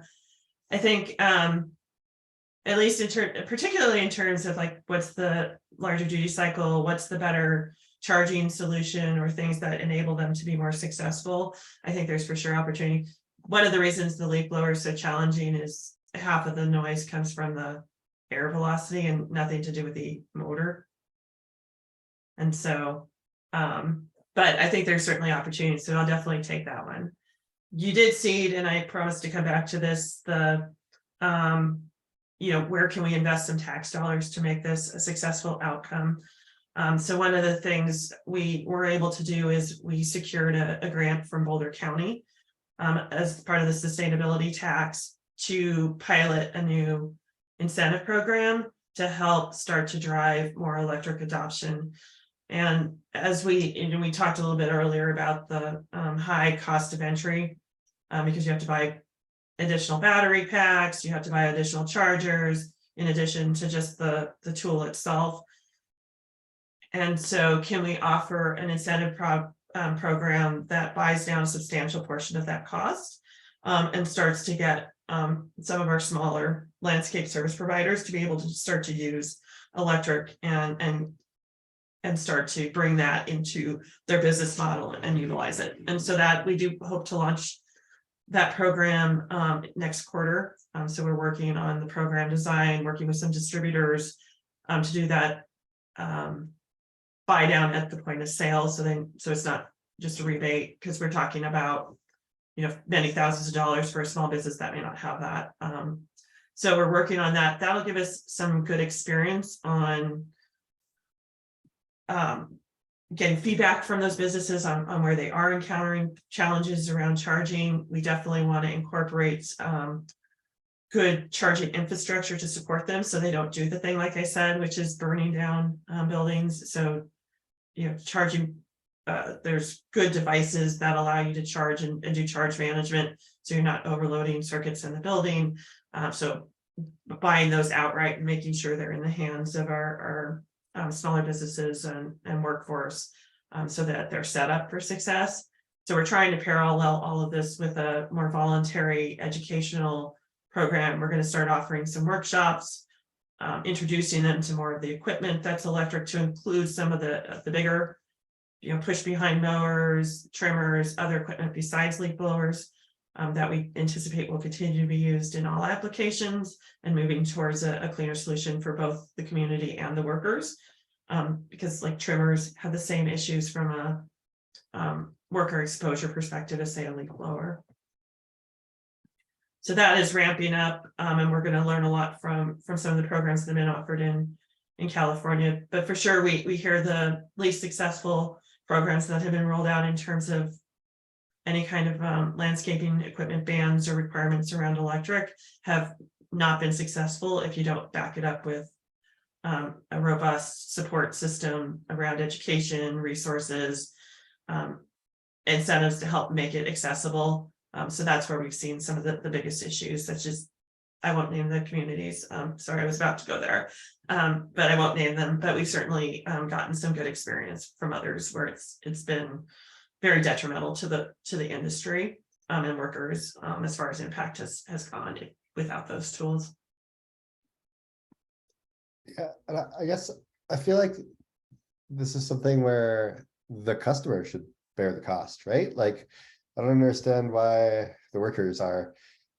I think at least particularly in terms of like what's the larger duty cycle, what's the better charging solution or things that enable them to be more successful. I think there's for sure opportunity. One of the reasons the leaf blower is so challenging is half of the noise comes from the air velocity and nothing to do with the motor. And so but I think there's certainly opportunities, so I'll definitely take that one. You did seed, and I promised to come back to this, the, where can we invest some tax dollars to make this a successful outcome? So one of the things we were able to do is we secured a grant from Boulder County as part of the sustainability tax to pilot a new incentive program to help start to drive more electric adoption. And as we talked a little bit earlier about the high cost of entry, because you have to buy additional battery packs, you have to buy additional chargers, in addition to just the tool itself. And so can we offer an incentive program that buys down a substantial portion of that cost and starts to get some of our smaller landscape service providers to be able to start to use electric and start to bring that into their business model and utilize it. And so that we do hope to launch that program next quarter. So we're working on the program design, working with some distributors to do that buy down at the point of sale. So it's not just a rebate, because we're talking about, many thousands of dollars for a small business that may not have that. So we're working on that. That'll give us some good experience on getting feedback from those businesses on where they are encountering challenges around charging. We definitely want to incorporate good charging infrastructure to support them so they don't do the thing, like I said, which is burning down buildings. So, charging, there's good devices that allow you to charge and do charge management, so you're not overloading circuits in the building. So buying those outright and making sure they're in the hands of our smaller businesses and workforce so that they're set up for success. So we're trying to parallel all of this with a more voluntary educational program. We're going to start offering some workshops, introducing them to more of the equipment that's electric, to include some of the bigger, push behind mowers, trimmers, other equipment besides leaf blowers that we anticipate will continue to be used in all applications, and moving towards a cleaner solution for both the community and the workers. Because like trimmers have the same issues from a worker exposure perspective as say a leaf blower. So that is ramping up, and we're going to learn a lot from some of the programs that have been offered in California. But for sure, we hear the least successful programs that have been rolled out in terms of any kind of landscaping equipment bans or requirements around electric have not been successful if you don't back it up with a robust support system around education, resources, incentives to help make it accessible. So that's where we've seen some of the biggest issues, such as, I won't name the communities. Sorry, I was about to go there, but I won't name them. But we've certainly gotten some good experience from others where it's been very detrimental to the industry and workers as far as impact has gone without those tools. Yeah, and I guess I feel like this is something where the customer should bear the cost, right? Like, I don't understand why the workers are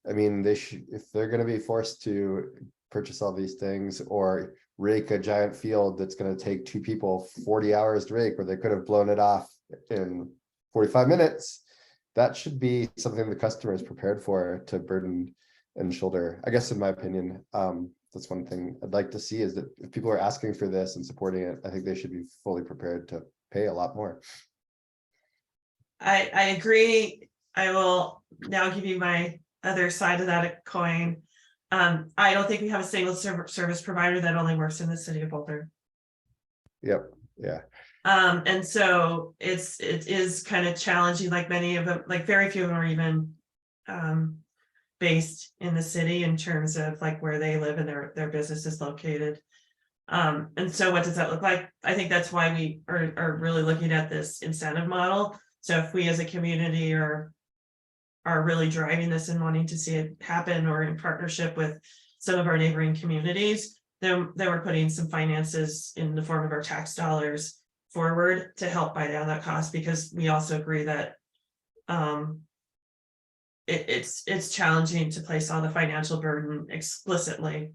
I mean, they should, if they're gonna be forced to purchase all these things or rake a giant field that's gonna take 2 people 40 hours to rake, where they could have blown it off in 45 minutes. That should be something the customer is prepared for, to burden and shoulder, I guess, in my opinion. That's one thing I'd like to see, is that if people are asking for this and supporting it, I think they should be fully prepared to pay a lot more. I agree. I will now give you my other side of that coin. I don't think we have a single service provider that only works in the city of Boulder. Yep, yeah. And so it is kind of challenging, like many of them, like very few of them are even based in the city in terms of like where they live and their business is located. And so what does that look like? I think that's why we are really looking at this incentive model. So if we as a community are really driving this and wanting to see it happen, or in partnership with some of our neighboring communities, then we're putting some finances in the form of our tax dollars forward to help buy down that cost, because we also agree that it's challenging to place all the financial burden explicitly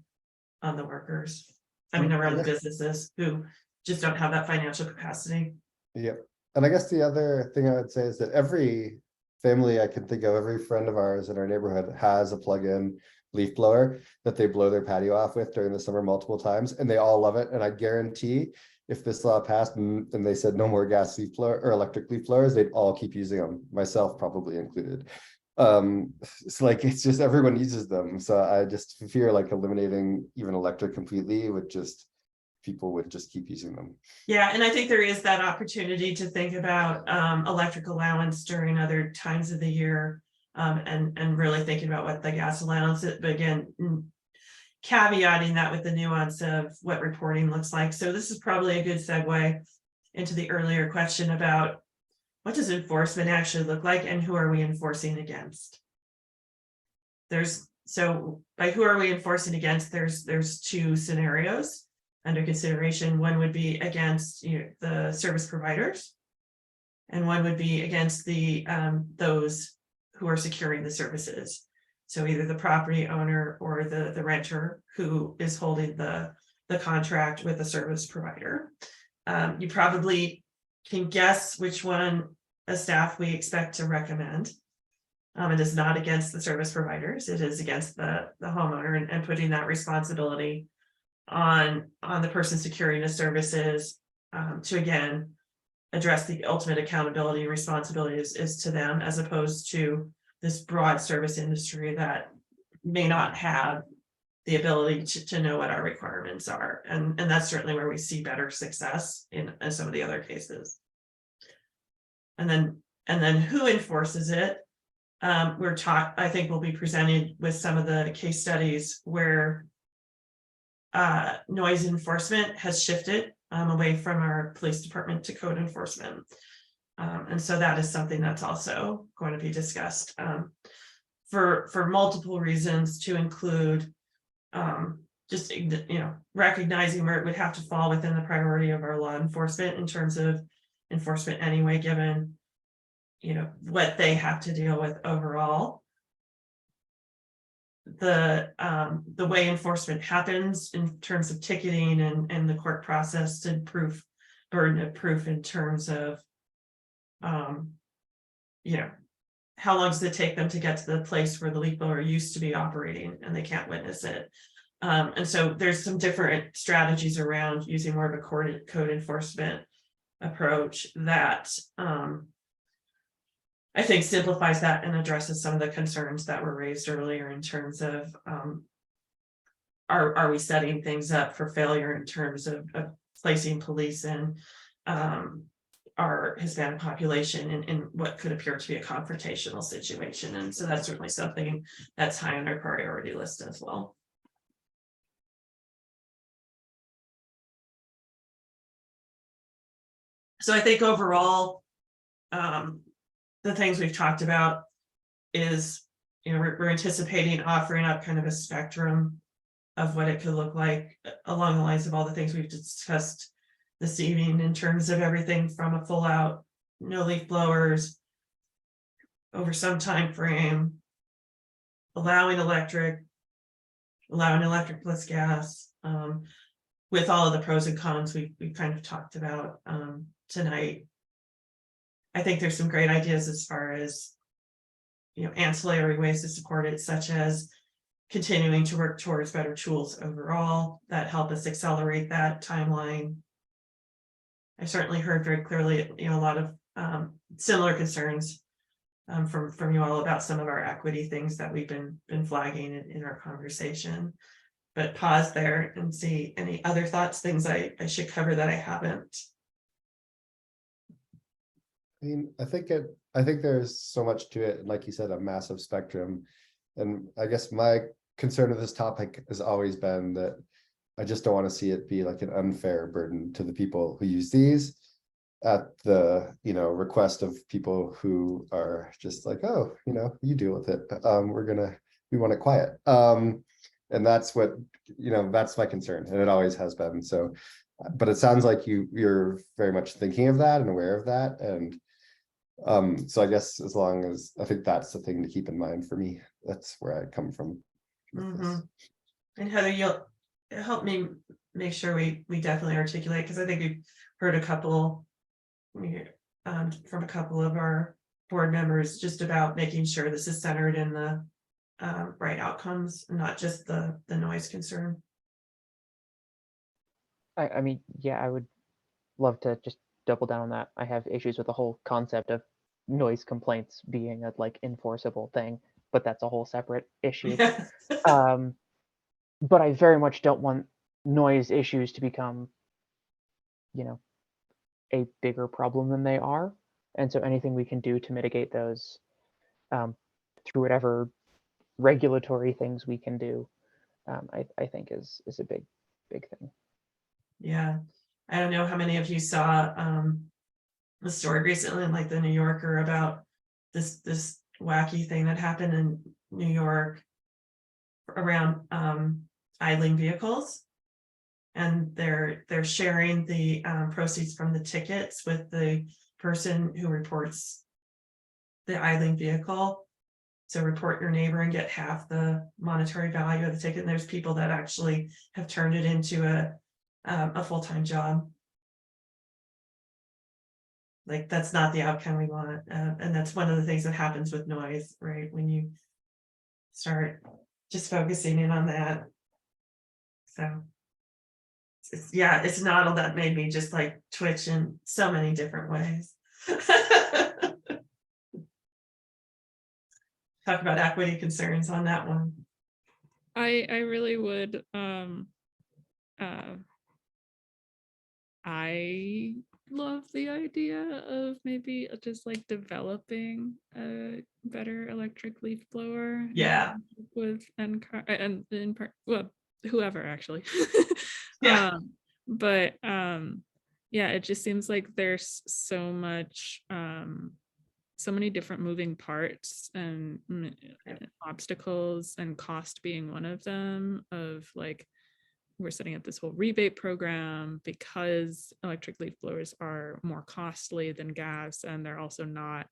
on the workers. I mean, around the businesses who just don't have that financial capacity. Yep. And I guess the other thing I would say is that every family I can think of, every friend of ours in our neighborhood has a plug-in leaf blower that they blow their patio off with during the summer multiple times, and they all love it. And I guarantee if this law passed and they said no more gas leaf blower or electric leaf blowers, they'd all keep using them, myself probably included. It's like, it's just everyone uses them. So I just fear like eliminating even electric completely would just, people would just keep using them. Yeah, and I think there is that opportunity to think about electric allowance during other times of the year, and really thinking about what the gas allowance is, but again, caveating that with the nuance of what reporting looks like. So this is probably a good segue into the earlier question about what does enforcement actually look like and who are we enforcing against? So by who are we enforcing against, there's 2 scenarios under consideration. One would be against the service providers, and one would be against the those who are securing the services. So either the property owner or the renter who is holding the contract with the service provider. You probably can guess which one as staff we expect to recommend. It is not against the service providers, it is against the homeowner, and putting that responsibility on the person securing the services, to again address the ultimate accountability and responsibility is to them, as opposed to this broad service industry that may not have the ability to know what our requirements are. And that's certainly where we see better success in some of the other cases. And then who enforces it? I think we'll be presented with some of the case studies where noise enforcement has shifted away from our police department to code enforcement. And so that is something that's also going to be discussed for multiple reasons, to include just recognizing where it would have to fall within the priority of our law enforcement in terms of enforcement anyway, given what they have to deal with overall. The way enforcement happens in terms of ticketing and the court process and burden of proof in terms of how long does it take them to get to the place where the leaf blower used to be operating and they can't witness it. And so there's some different strategies around using more of a code enforcement approach that I think simplifies that and addresses some of the concerns that were raised earlier in terms of are we setting things up for failure in terms of placing police in our Hispanic population in what could appear to be a confrontational situation. And so that's certainly something that's high on our priority list as well. So I think overall, the things we've talked about is, we're anticipating offering up kind of a spectrum of what it could look like along the lines of all the things we've discussed this evening, in terms of everything from a full out no leaf blowers over some time frame, allowing electric plus gas, with all of the pros and cons we kind of talked about tonight. I think there's some great ideas as far as, ancillary ways to support it, such as continuing to work towards better tools overall that help us accelerate that timeline. I certainly heard very clearly, a lot of similar concerns from you all about some of our equity things that we've been flagging in our conversation. But pause there and see any other thoughts, things I should cover that I haven't. I mean, I think there's so much to it, and like you said, a massive spectrum. And I guess my concern with this topic has always been that I just don't want to see it be like an unfair burden to the people who use these at the, request of people who are just like, oh, you deal with it. We want it quiet. And that's what, that's my concern, and it always has been. So, but it sounds like you're very much thinking of that and aware of that. And so I guess as long as, I think that's the thing to keep in mind for me. That's where I come from. with this. And Heather, you'll help me make sure we definitely articulate, because I think we've heard a couple from a couple of our board members just about making sure this is centered in the right outcomes, not just the noise concern. I mean, yeah, I would love to just double down on that. I have issues with the whole concept of noise complaints being a enforceable thing, but that's a whole separate issue. But I very much don't want noise issues to become, a bigger problem than they are. And so anything we can do to mitigate those through whatever regulatory things we can do, I think is a big thing. Yeah, I don't know how many of you saw the story recently in the New Yorker about this wacky thing that happened in New York around idling vehicles, and they're sharing the proceeds from the tickets with the person who reports the idling vehicle. So report your neighbor and get half the monetary value of the ticket. And there's people that actually have turned it into a full-time job. That's not the outcome we want. And that's one of the things that happens with noise, right? When you start just focusing in on that. So it's not all that made me just twitch in so many different ways. Talk about equity concerns on that one. I really would I love the idea of maybe just developing a better electric leaf blower. Yeah. With and in part, well, whoever actually. Yeah. But yeah, it just seems like there's so much so many different moving parts and obstacles, and cost being one of them, of we're setting up this whole rebate program because electric leaf blowers are more costly than gas, and they're also not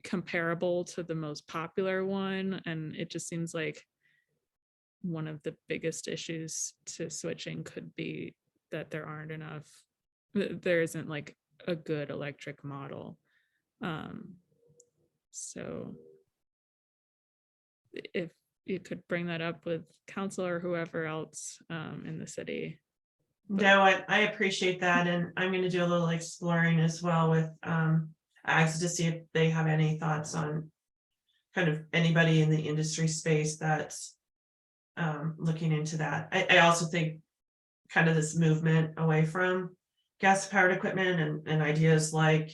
comparable to the most popular one. And it just seems like one of the biggest issues to switching could be that there isn't a good electric model. So if you could bring that up with council or whoever else in the city. No, I appreciate that, and I'm going to do a little exploring as well with AGS to see if they have any thoughts on kind of anybody in the industry space that's looking into that. I also think kind of this movement away from gas-powered equipment and ideas like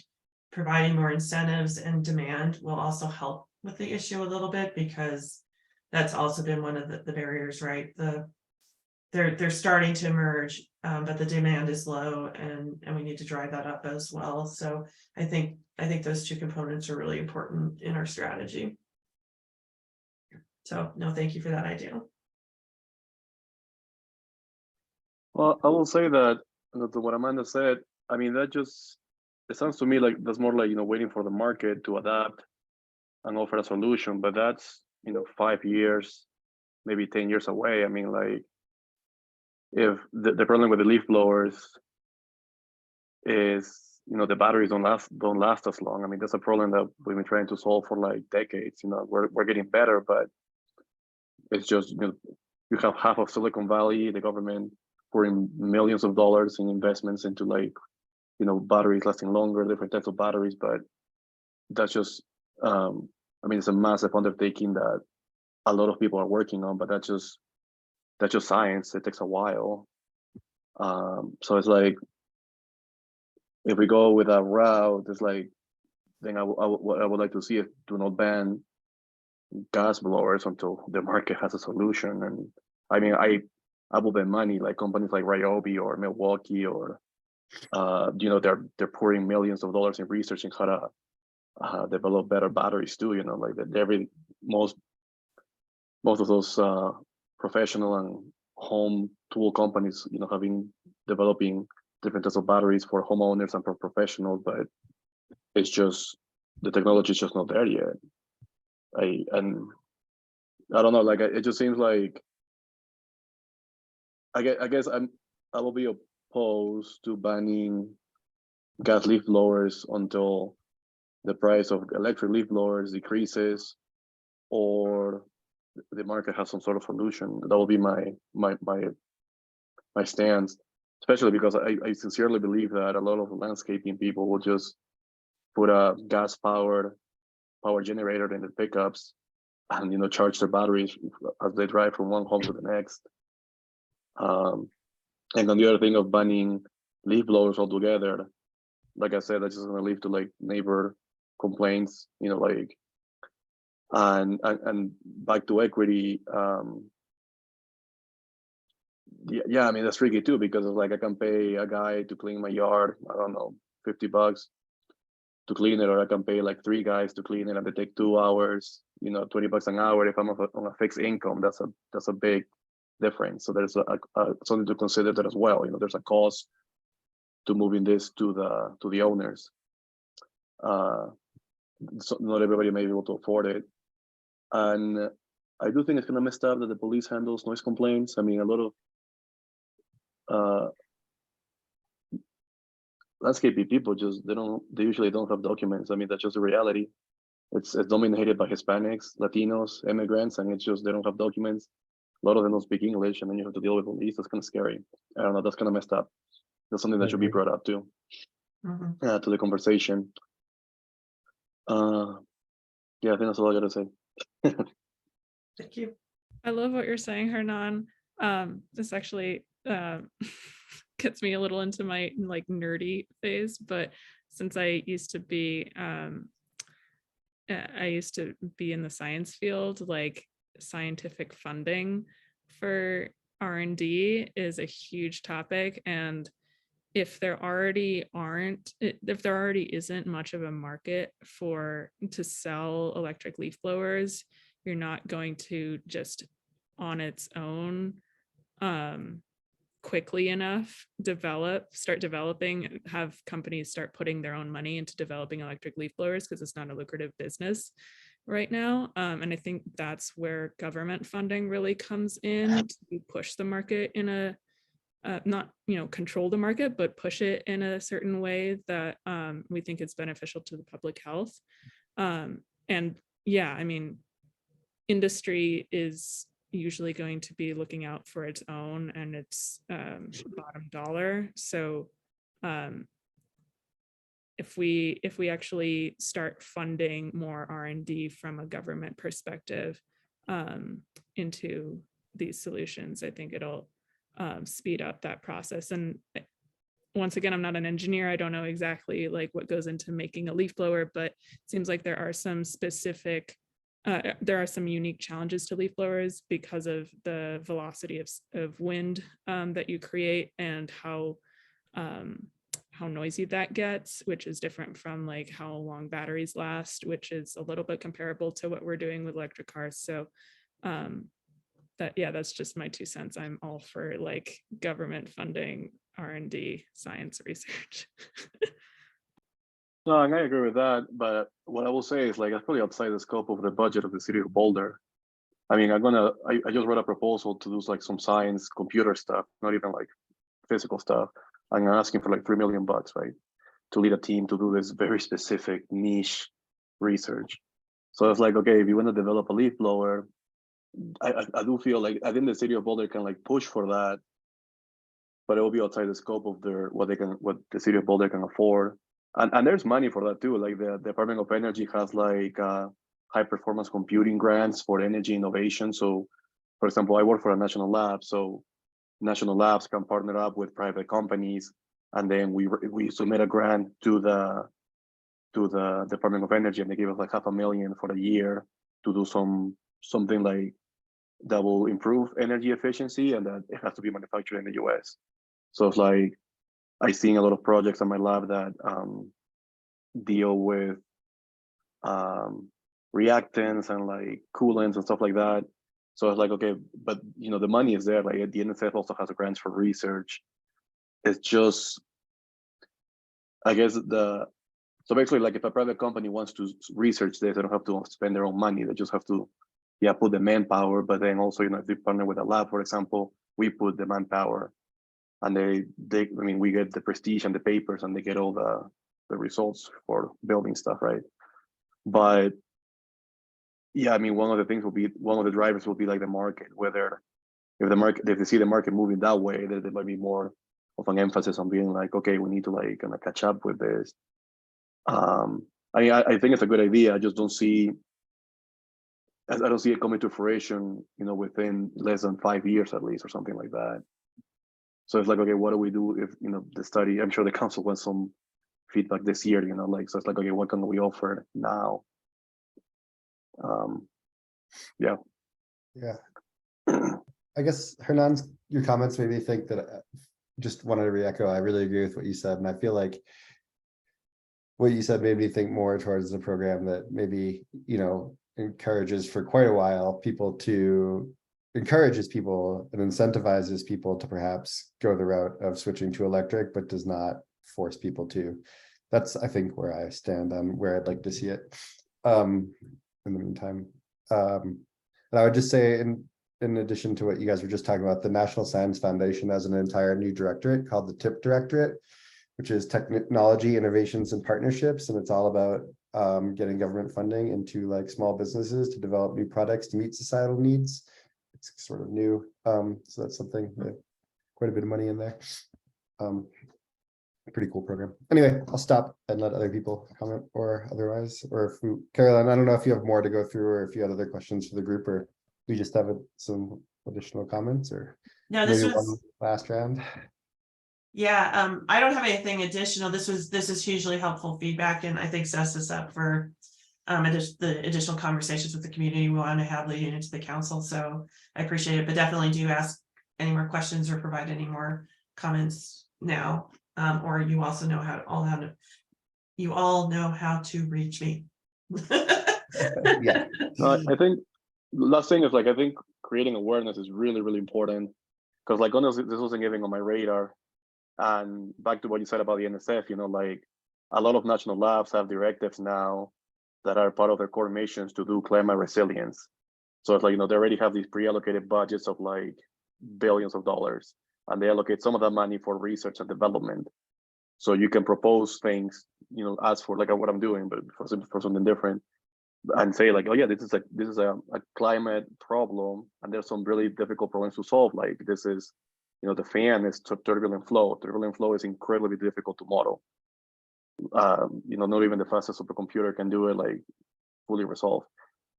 providing more incentives and demand will also help with the issue a little bit, because that's also been one of the barriers, right? They're starting to emerge, but the demand is low, and we need to drive that up as well. So I think those two components are really important in our strategy. So no, thank you for that idea. Well, I will say that to what Amanda said, I mean, it sounds to me like that's more waiting for the market to adapt and offer a solution, but that's, 5 years, maybe 10 years away. I mean, like, if the problem with the leaf blowers is, the batteries don't last as long. I mean, that's a problem that we've been trying to solve for like decades. We're getting better, but it's just, you have half of Silicon Valley, the government pouring millions of dollars in investments into like, batteries lasting longer, different types of batteries, but that's just, I mean, it's a massive undertaking that a lot of people are working on, but that's just science. It takes a while. So it's like, if we go with that route, it's like, then what I would like to see is do not ban gas blowers until the market has a solution. And I mean, I will bet money like companies like Ryobi or Milwaukee or they're pouring millions of dollars in research in how to develop better batteries too. Like most of those professional and home tool companies, have been developing different types of batteries for homeowners and for professionals, but it's just the technology is just not there yet. I don't know, like it just seems like I guess I will be opposed to banning gas leaf blowers until the price of electric leaf blowers decreases or the market has some sort of solution. That will be my stance, especially because I sincerely believe that a lot of landscaping people will just put a gas power generator in the pickups and charge their batteries as they drive from one home to the next. And on the other thing of banning leaf blowers altogether, like I said, that's just gonna lead to like neighbor complaints, like and back to equity. Yeah, I mean that's tricky too, because it's like I can pay a guy to clean my yard, I don't know, $50 to clean it, or I can pay like 3 guys to clean it and they take 2 hours, $20 an hour. If I'm on a fixed income, that's a big difference. So there's something to consider that as well. There's a cost to moving this to the owners. So not everybody may be able to afford it. And I do think it's kind of messed up that the police handles noise complaints. I mean, a lot of landscaping people they usually don't have documents. I mean, that's just the reality. It's dominated by Hispanics, Latinos, immigrants, and it's just they don't have documents. A lot of them don't speak English, and then you have to deal with police. That's kind of scary. I don't know. That's kind of messed up. That's something that should be brought up too, to the conversation. Yeah, I think that's all I gotta say. Thank you. I love what you're saying, Hernan. This actually gets me a little into my like nerdy phase, but since I used to be in the science field, like scientific funding for R&D is a huge topic. And if there already isn't much of a market to sell electric leaf blowers, you're not going to just on its own quickly enough start developing, have companies start putting their own money into developing electric leaf blowers, because it's not a lucrative business right now. And I think that's where government funding really comes in to push the market in a not control the market, but push it in a certain way that we think is beneficial to the public health. And yeah, I mean, industry is usually going to be looking out for its own and its bottom dollar. So if we actually start funding more R&D from a government perspective into these solutions, I think it'll speed up that process. And once again, I'm not an engineer. I don't know exactly like what goes into making a leaf blower, but it seems like there are some unique challenges to leaf blowers because of the velocity of wind that you create and how noisy that gets, which is different from like how long batteries last, which is a little bit comparable to what we're doing with electric cars. So that's just my 2 cents. I'm all for like government funding R&D science research. No, and I agree with that. But what I will say is like that's probably outside the scope of the budget of the city of Boulder. I mean, I just wrote a proposal to do like some science computer stuff, not even like physical stuff. And I'm asking for like $3 million, right? To lead a team to do this very specific niche research. So it's like, okay, if you want to develop a leaf blower, I do feel like I think the city of Boulder can like push for that, but it will be outside the scope of what the city of Boulder can afford. And there's money for that too. Like the Department of Energy has like high performance computing grants for energy innovation. So for example, I work for a national lab. So national labs can partner up with private companies, and then we submit a grant to the Department of Energy, and they give us like $500,000 for a year to do something like that will improve energy efficiency, and that it has to be manufactured in the US. So it's like I seen a lot of projects in my lab that deal with reactants and like coolants and stuff like that. So it's like, okay, but you know, the money is there. Like the NSF also has grants for research. It's just, I guess so basically like if a private company wants to research this, they don't have to spend their own money. They just have to, put the manpower, but then also, you know, if they partner with a lab, for example, we put the manpower, and I mean, we get the prestige and the papers, and they get all the results for building stuff, right? But yeah, I mean, one of the drivers will be like the market, whether if they see the market moving that way, there might be more of an emphasis on being like, okay, we need to like kind of catch up with this. I mean, I think it's a good idea. I just don't see it coming to fruition, you know, within less than 5 years at least, or something like that. So it's like, okay, what do we do if, you know, the study, I'm sure the council wants some feedback this year, you know, like, so it's like, okay, what can we offer now? Yeah. I guess Hernan, your comments made me think that just wanted to re-echo. I really agree with what you said, and I feel like what you said made me think more towards the program that maybe, you know, encourages for quite a while encourages people and incentivizes people to perhaps go the route of switching to electric, but does not force people to. That's, I think, where I stand on where I'd like to see it. In the meantime, and I would just say, in addition to what you guys were just talking about, the National Science Foundation has an entire new directorate called the TIP Directorate, which is Technology, Innovations, and Partnerships, and it's all about getting government funding into like small businesses to develop new products to meet societal needs. It's sort of new, so that's something that quite a bit of money in there. Pretty cool program. Anyway, I'll stop and let other people comment or otherwise, or if Caroline, I don't know if you have more to go through, or if you had other questions for the group, or we just have some additional comments, or No, this maybe was, one last round. yeah, I don't have anything additional. This is hugely helpful feedback, and I think sets us up for the additional conversations with the community we want to have leading into the council. So I appreciate it, but definitely do ask any more questions or provide any more comments now. Or you also know you all know how to reach me. Yeah. No, I think last thing is like, I think creating awareness is really, really important, because like honestly, this wasn't even on my radar. And back to what you said about the NSF, you know, like a lot of national labs have directives now that are part of their core missions to do climate resilience. So it's like, you know, they already have these pre-allocated budgets of like billions of dollars, and they allocate some of that money for research and development. So you can propose things, you know, ask for like what I'm doing, but for something different, and say like, oh yeah, this is a climate problem, and there's some really difficult problems to solve. Like this is, you know, the fan is turbulent flow. Turbulent flow is incredibly difficult to model. You know, not even the fastest supercomputer can do it like fully resolve.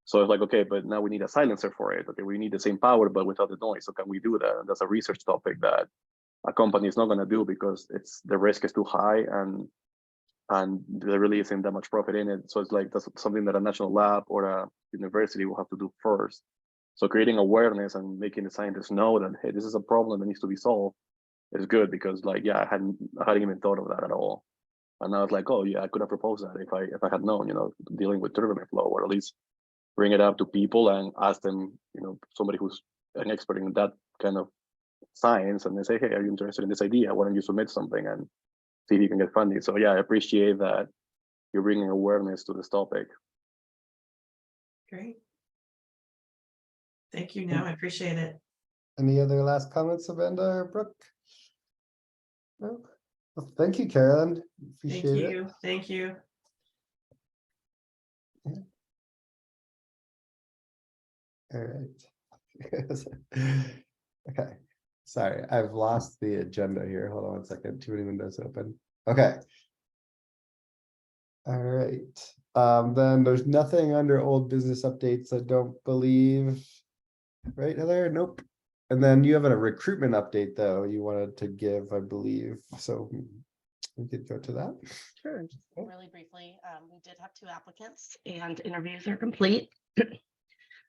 So it's like, okay, but now we need a silencer for it. Okay, we need the same power, but without the noise. So can we do that? And that's a research topic that a company is not going to do, because the risk is too high, and there really isn't that much profit in it. So it's like, that's something that a national lab or a university will have to do first. So creating awareness and making the scientists know that, hey, this is a problem that needs to be solved is good, because like, yeah, I hadn't even thought of that at all. And I was like, oh yeah, I could have proposed that if I had known, you know, dealing with turbulent flow, or at least bring it up to people and ask them, you know, somebody who's an expert in that kind of science, and they say, hey, are you interested in this idea? Why don't you submit something and see if you can get funding? So yeah, I appreciate that you're bringing awareness to this topic. Great. Thank you. No, I appreciate it. Any other last comments, Amanda or Brooke? No? Well, thank you, Carolyn. Thank Appreciate it. you. Thank you. All right. Okay. Sorry, I've lost the agenda here. Hold on one second. Too many windows open. Okay. All right. Then there's nothing under old business updates, I don't believe. Right, Heather? Nope. And then you have a recruitment update though you wanted to give, I believe. So we could go to that. Sure. Just really briefly, we did have 2 applicants and interviews are complete.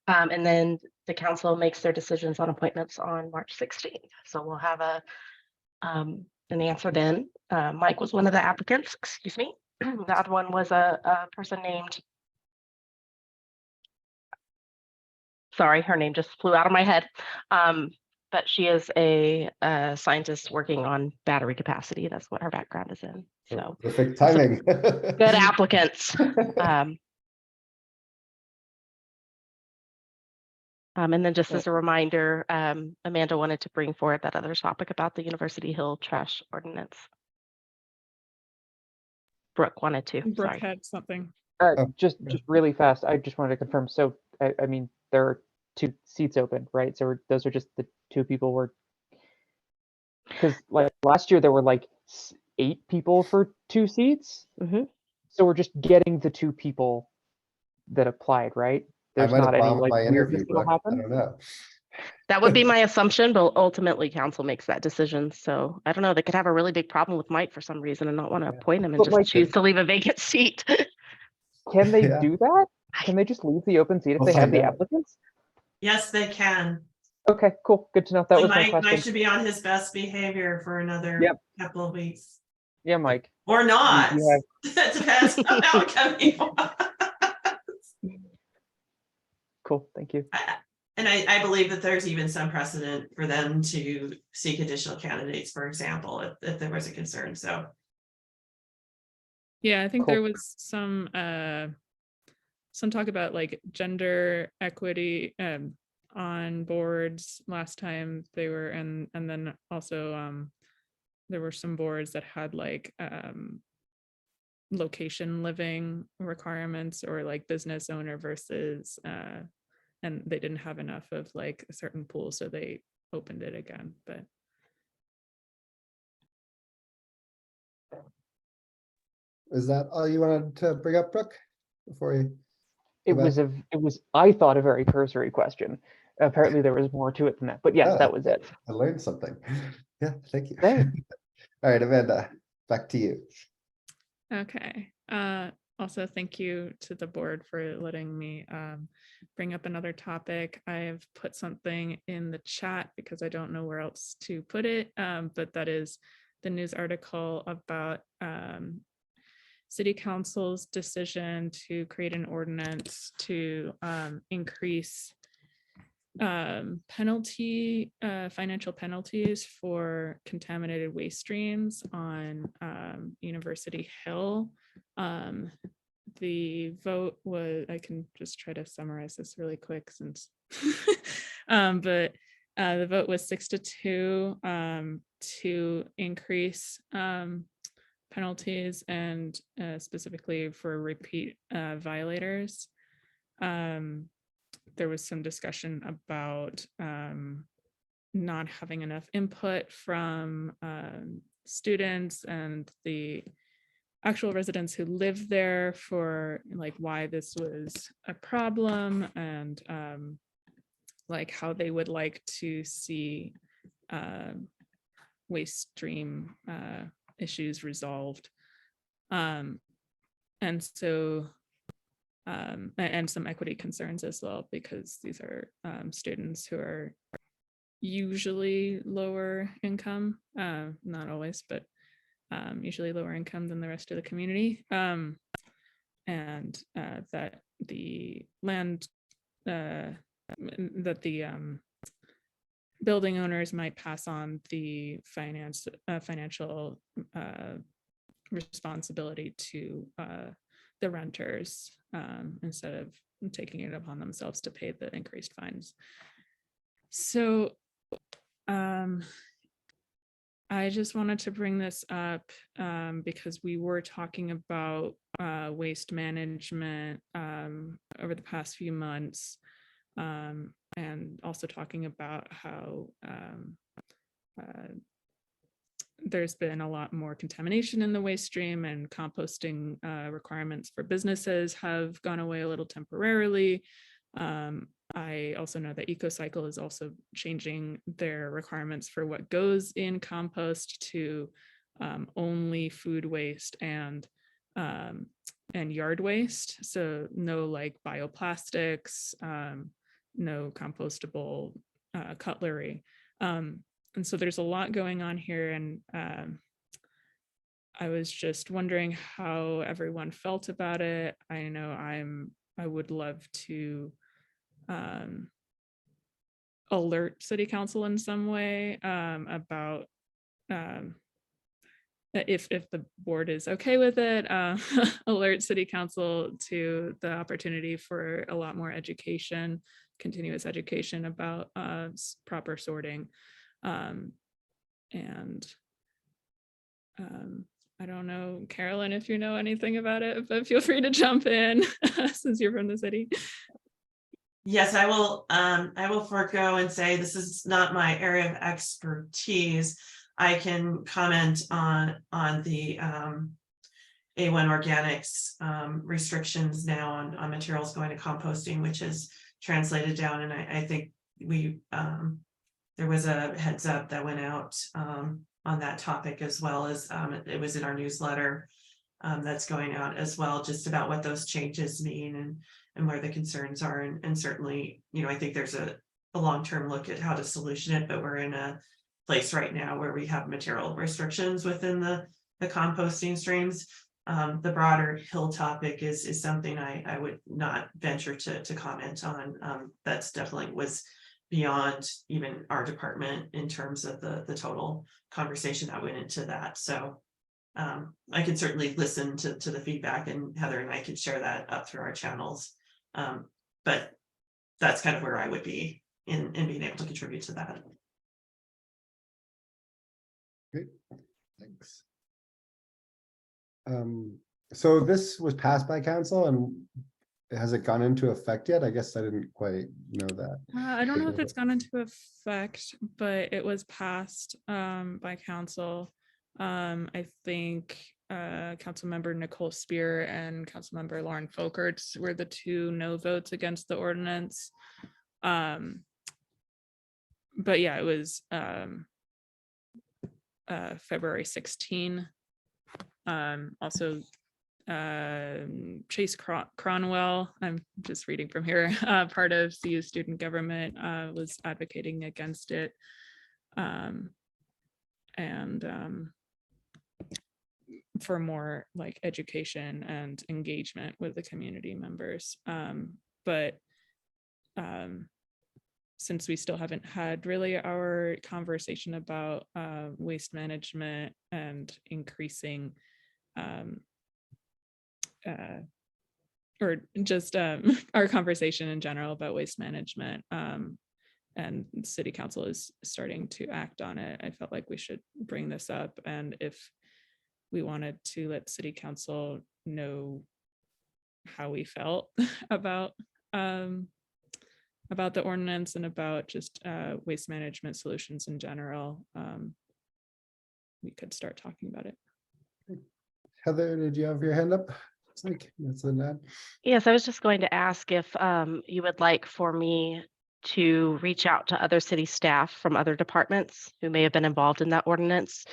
And then the council makes their decisions on appointments on March 16th. So we'll have an answer then. Mike was one of the applicants, excuse me. The other one was a person named, sorry, her name just flew out of my head. But she is a scientist working on battery capacity. That's what her background is in. So Perfect timing. good applicants. And then just as a reminder, Amanda wanted to bring forward that other topic about the University Hill trash ordinance. Brooke wanted to, Brooke sorry. had something. Just really fast, I just wanted to confirm. So, I mean, there are 2 seats open, right? So those are just the 2 people were. Because like last year there were like 8 people for 2 seats. Mm-hmm. So we're just getting the 2 people that applied, right? I There's might have not any bombed like my interview, weirdness that'll but I happen. don't know. That would be my assumption, but ultimately council makes that decision. So I don't know, they could have a really big problem with Mike for some reason and not want to appoint him and But just Mike- choose to leave a vacant seat. Can they Yeah. do that? Can they just leave the open seat if We'll they have find the out. applicants? Yes, they can. Okay, cool. Good to know. That So was my Mike question. should be on his best behavior for another Yep. couple of weeks. Yeah, Mike. Or not. you That depends on the outcome you want. Cool. Thank you. And I believe that there's even some precedent for them to seek additional candidates, for example, if there was a concern. So Yeah, I think Cool. there was some talk about like gender equity on boards last time they were, and then also there were some boards that had like location living requirements or like business owner versus and they didn't have enough of like a certain pool, so they opened it again. But Is that all you wanted to bring up, Brooke? Before you It Go was I thought a very cursory question. Apparently there was more to it than that. But yes, Oh. that was it. I learned something. Yeah, thank you. Same. All right, Amanda, back to you. okay. Also, thank you to the board for letting me bring up another topic. I have put something in the chat because I don't know where else to put it, but that is the news article about City Council's decision to create an ordinance to increase financial penalties for contaminated waste streams on University Hill. The vote was, I can just try to summarize this really quick since, but the vote was 6-2 to increase penalties and specifically for repeat violators. There was some discussion about not having enough input from students and the actual residents who live there for like why this was a problem and like how they would like to see waste stream issues resolved. And so and some equity concerns as well, because these are students who are usually lower income, not always, but usually lower income than the rest of the community, and that the land, that the building owners might pass on the financial responsibility to the renters instead of taking it upon themselves to pay the increased fines. So I just wanted to bring this up because we were talking about waste management over the past few months, and also talking about how there's been a lot more contamination in the waste stream, and composting requirements for businesses have gone away a little temporarily. I also know that EcoCycle is also changing their requirements for what goes in compost to only food waste and yard waste. So no like bioplastics, no compostable cutlery. And so there's a lot going on here, and I was just wondering how everyone felt about it. I know I would love to alert City Council in some way about if the board is okay with it, alert City Council to the opportunity for a lot more education, continuous education about proper sorting. I don't know, Carolyn, if you know anything about it, but feel free to jump in since you're from the city. Yes, I will forego and say this is not my area of expertise. I can comment on the A1 Organics restrictions now on materials going to composting, which is translated down. And I think there was a heads up that went out on that topic, as well as it was in our newsletter that's going out as well, just about what those changes mean and where the concerns are. And certainly, I think there's a long-term look at how to solution it, but we're in a place right now where we have material restrictions within the composting streams. The broader hill topic is something I would not venture to comment on. That's definitely was beyond even our department in terms of the total conversation that went into that. So I could certainly listen to the feedback, and Heather and I could share that up through our channels. But that's kind of where I would be in being able to contribute to that. Great, thanks. So this was passed by council, and has it gone into effect yet? I guess I didn't quite know that. I don't know if it's gone into effect, but it was passed by council. I think Councilmember Nicole Spear and Councilmember Lauren Folkerts were the two no votes against the ordinance. But yeah, it was February 16. Also, Chase Cronwell, I'm just reading from here, part of CU student government, was advocating against it. For more like education and engagement with the community members. But since we still haven't had really our conversation about waste management and increasing or just our conversation in general about waste management, and City Council is starting to act on it, I felt like we should bring this up. And if we wanted to let City Council know how we felt about the ordinance and about just waste management solutions in general, we could start talking about it. Heather, did you have your hand up? It's like, that's a nod. Yes, I was just going to ask if you would like for me to reach out to other city staff from other departments who may have been involved in that ordinance,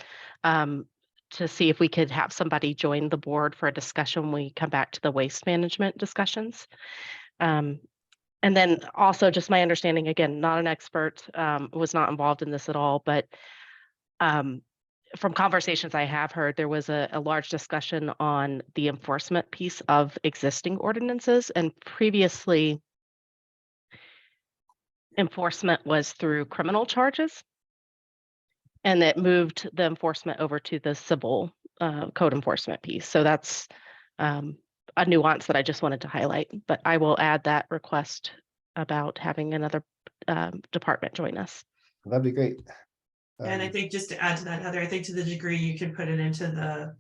to see if we could have somebody join the board for a discussion when we come back to the waste management discussions. And then also just my understanding, again, not an expert, was not involved in this at all, but from conversations I have heard, there was a large discussion on the enforcement piece of existing ordinances, and previously enforcement was through criminal charges, and it moved the enforcement over to the civil code enforcement piece. So that's a nuance that I just wanted to highlight, but I will add that request about having another department join us. That'd be great. And I Um, think just to add to that, Heather, I think to the degree you can put it into the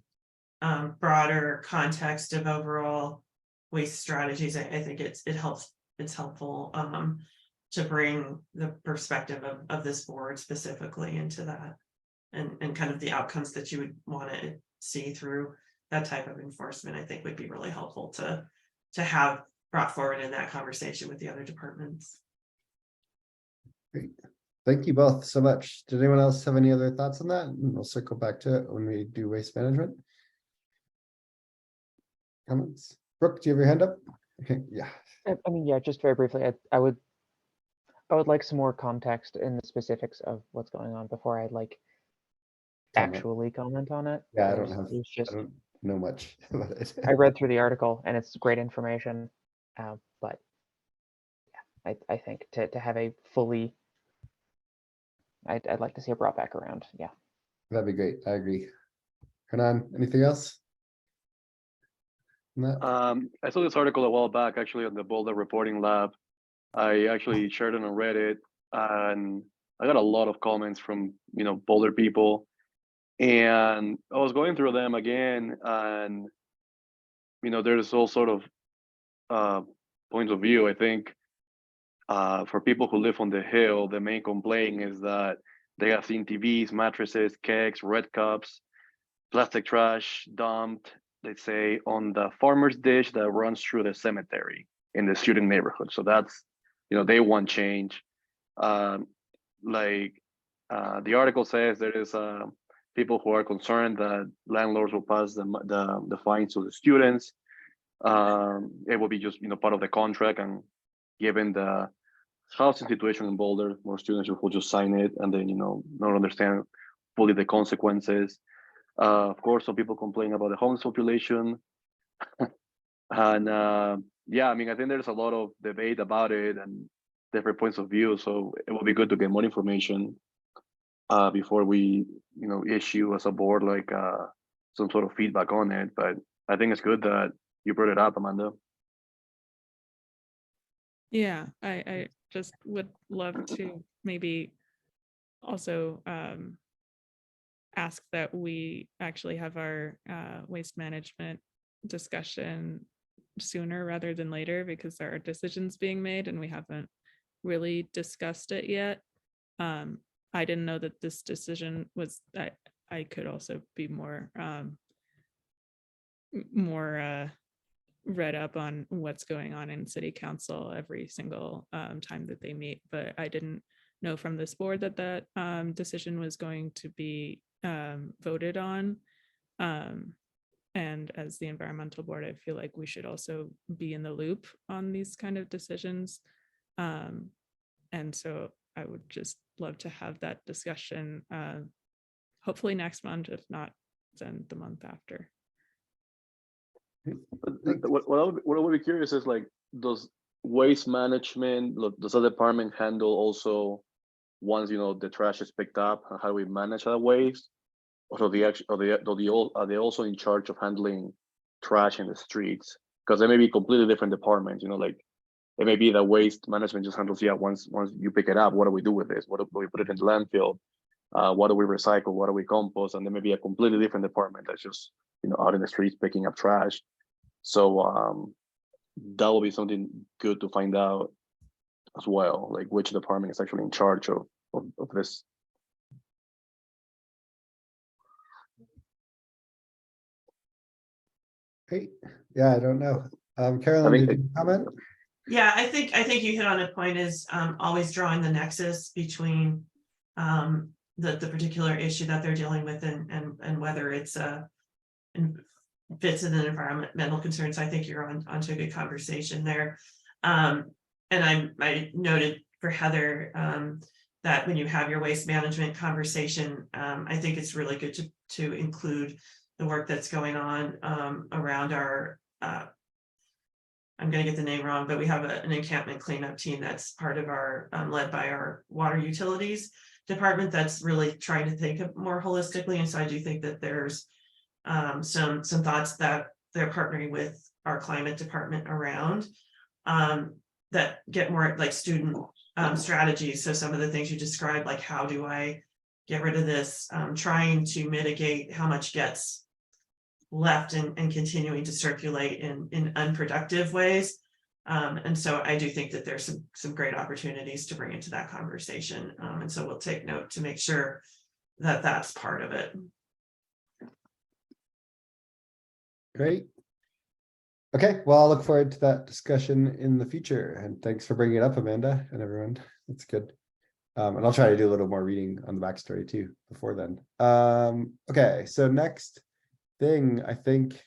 broader context of overall waste strategies, I think it's helpful to bring the perspective of this board specifically into that, and kind of the outcomes that you would want to see through that type of enforcement, I think would be really helpful to have brought forward in that conversation with the other departments. Great. Thank you both so much. Did anyone else have any other thoughts on that? And we'll circle back to it when we do waste management. Comments? Brooke, do you have your hand up? Okay, yeah. I mean, yeah, just very briefly, I would like some more context in the specifics of what's going on before I like Comment. actually comment on it. Yeah, I There's- don't have, there's I just, don't know much about it. I read through the article and it's great information, but yeah, I think to have a fully, I'd like to see it brought back around. Yeah. That'd be great. I agree. Hernan, anything else? No? I saw this article a while back, actually, on the Boulder Reporting Lab. I actually shared it on Reddit, and I got a lot of comments from Boulder people, and I was going through them again, and there's all sort of points of view. I think for people who live on the hill, the main complaint is that they have seen TVs, mattresses, kegs, red cups, plastic trash dumped, let's say, on the farmer's ditch that runs through the cemetery in the student neighborhood. So that's, they want change. The article says there is people who are concerned that landlords will pass the fines to the students. It will be just part of the contract, and given the housing situation in Boulder, more students will just sign it and then not understand fully the consequences. Of course, some people complain about the homeless population, and yeah, I mean, I think there's a lot of debate about it and different points of view. So it will be good to get more information before we issue as a board like some sort of feedback on it. But I think it's good that you brought it up, Amanda. Yeah, I just would love to maybe also ask that we actually have our waste management discussion sooner rather than later, because there are decisions being made and we haven't really discussed it yet. I didn't know that this decision was that I could also be more read up on what's going on in city council every single time that they meet, but I didn't know from this board that that decision was going to be voted on. And as the environmental board, I feel like we should also be in the loop on these kind of decisions. And so I would just love to have that discussion, hopefully next month, if not, then the month after. What I would be curious is, like, does waste management, does the department handle also once the trash is picked up, and how do we manage that waste? Or are they also in charge of handling trash in the streets? Because they may be completely different departments. Like it may be that waste management just handles, once you pick it up, what do we do with this? What do we put it in the landfill? What do we recycle? What do we compost? And there may be a completely different department that's just out in the streets picking up trash. So that will be something good to find out as well, like which department is actually in charge of this. Great. Yeah, I don't know. Carolyn, I mean, did you comment? Yeah, I think you hit on a point, is always drawing the nexus between the particular issue that they're dealing with and whether it's fits in the environmental concerns. I think you're onto a good conversation there. And I noted for Heather that when you have your waste management conversation, I think it's really good to include the work that's going on around our I'm going to get the name wrong, but we have an encampment cleanup team that's part of our led by our water utilities department that's really trying to think of more holistically. And so I do think that there's some thoughts that they're partnering with our climate department around. That get more like student strategies. So some of the things you described, like how do I get rid of this, trying to mitigate how much gets left and continuing to circulate in unproductive ways. And so I do think that there's some great opportunities to bring into that conversation. And so we'll take note to make sure that that's part of it. Great. Okay, well, I'll look forward to that discussion in the future, and thanks for bringing it up, Amanda, and everyone. That's good. And I'll try to do a little more reading on the backstory too before then. Okay, so next thing I think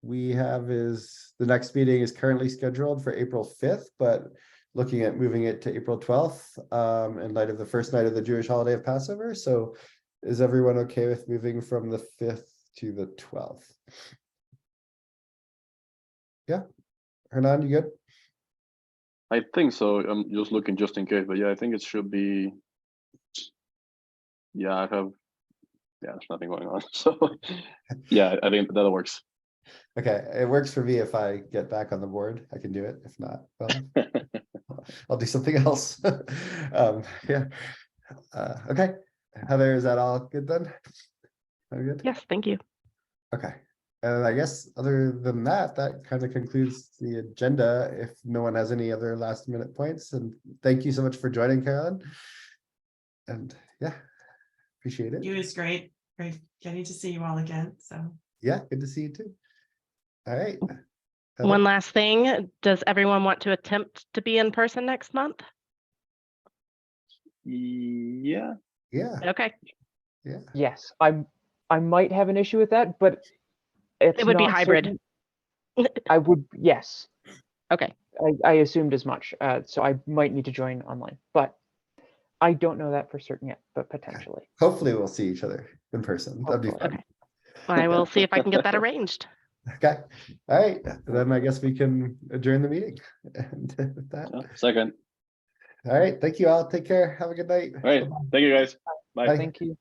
we have is the next meeting is currently scheduled for April 5th, but looking at moving it to April 12th in light of the first night of the Jewish holiday of Passover. So is everyone okay with moving from the 5th to the 12th? Yeah, Hernan, you good? I think so. I'm just looking just in case, but yeah, I think it should be. Yeah, there's nothing going on. So yeah, I think that works. Okay, it works for me if I get back on the board. I can do it. If not, well, I'll do something else. Yeah. Okay. Heather, is that all good then? Are good? Yes, thank you. Okay. And I guess other than that, that kind of concludes the agenda. If no one has any other last minute points, and thank you so much for joining, Carolyn. And yeah, appreciate it. You is great getting to see you all again. So Yeah, good to see you too. All right. One Heather? last thing, does everyone want to attempt to be in person next month? Yeah. Yeah, Okay, yeah. Yes, I might have an issue with that, but it's it would be not hybrid. certain. I would, yes. Okay, I assumed as much, so I might need to join online, but I don't know that for certain yet, but potentially. Hopefully we'll see each other in person. That'd be Hopefully. fun. I will see if I can get that arranged. Okay. All right. Then I guess we can adjourn the meeting. And with that. Yeah, second. All right. Thank you all. Take care. Have a good night. All right. Bye-bye. Thank you guys. Bye. Bye. Thank you.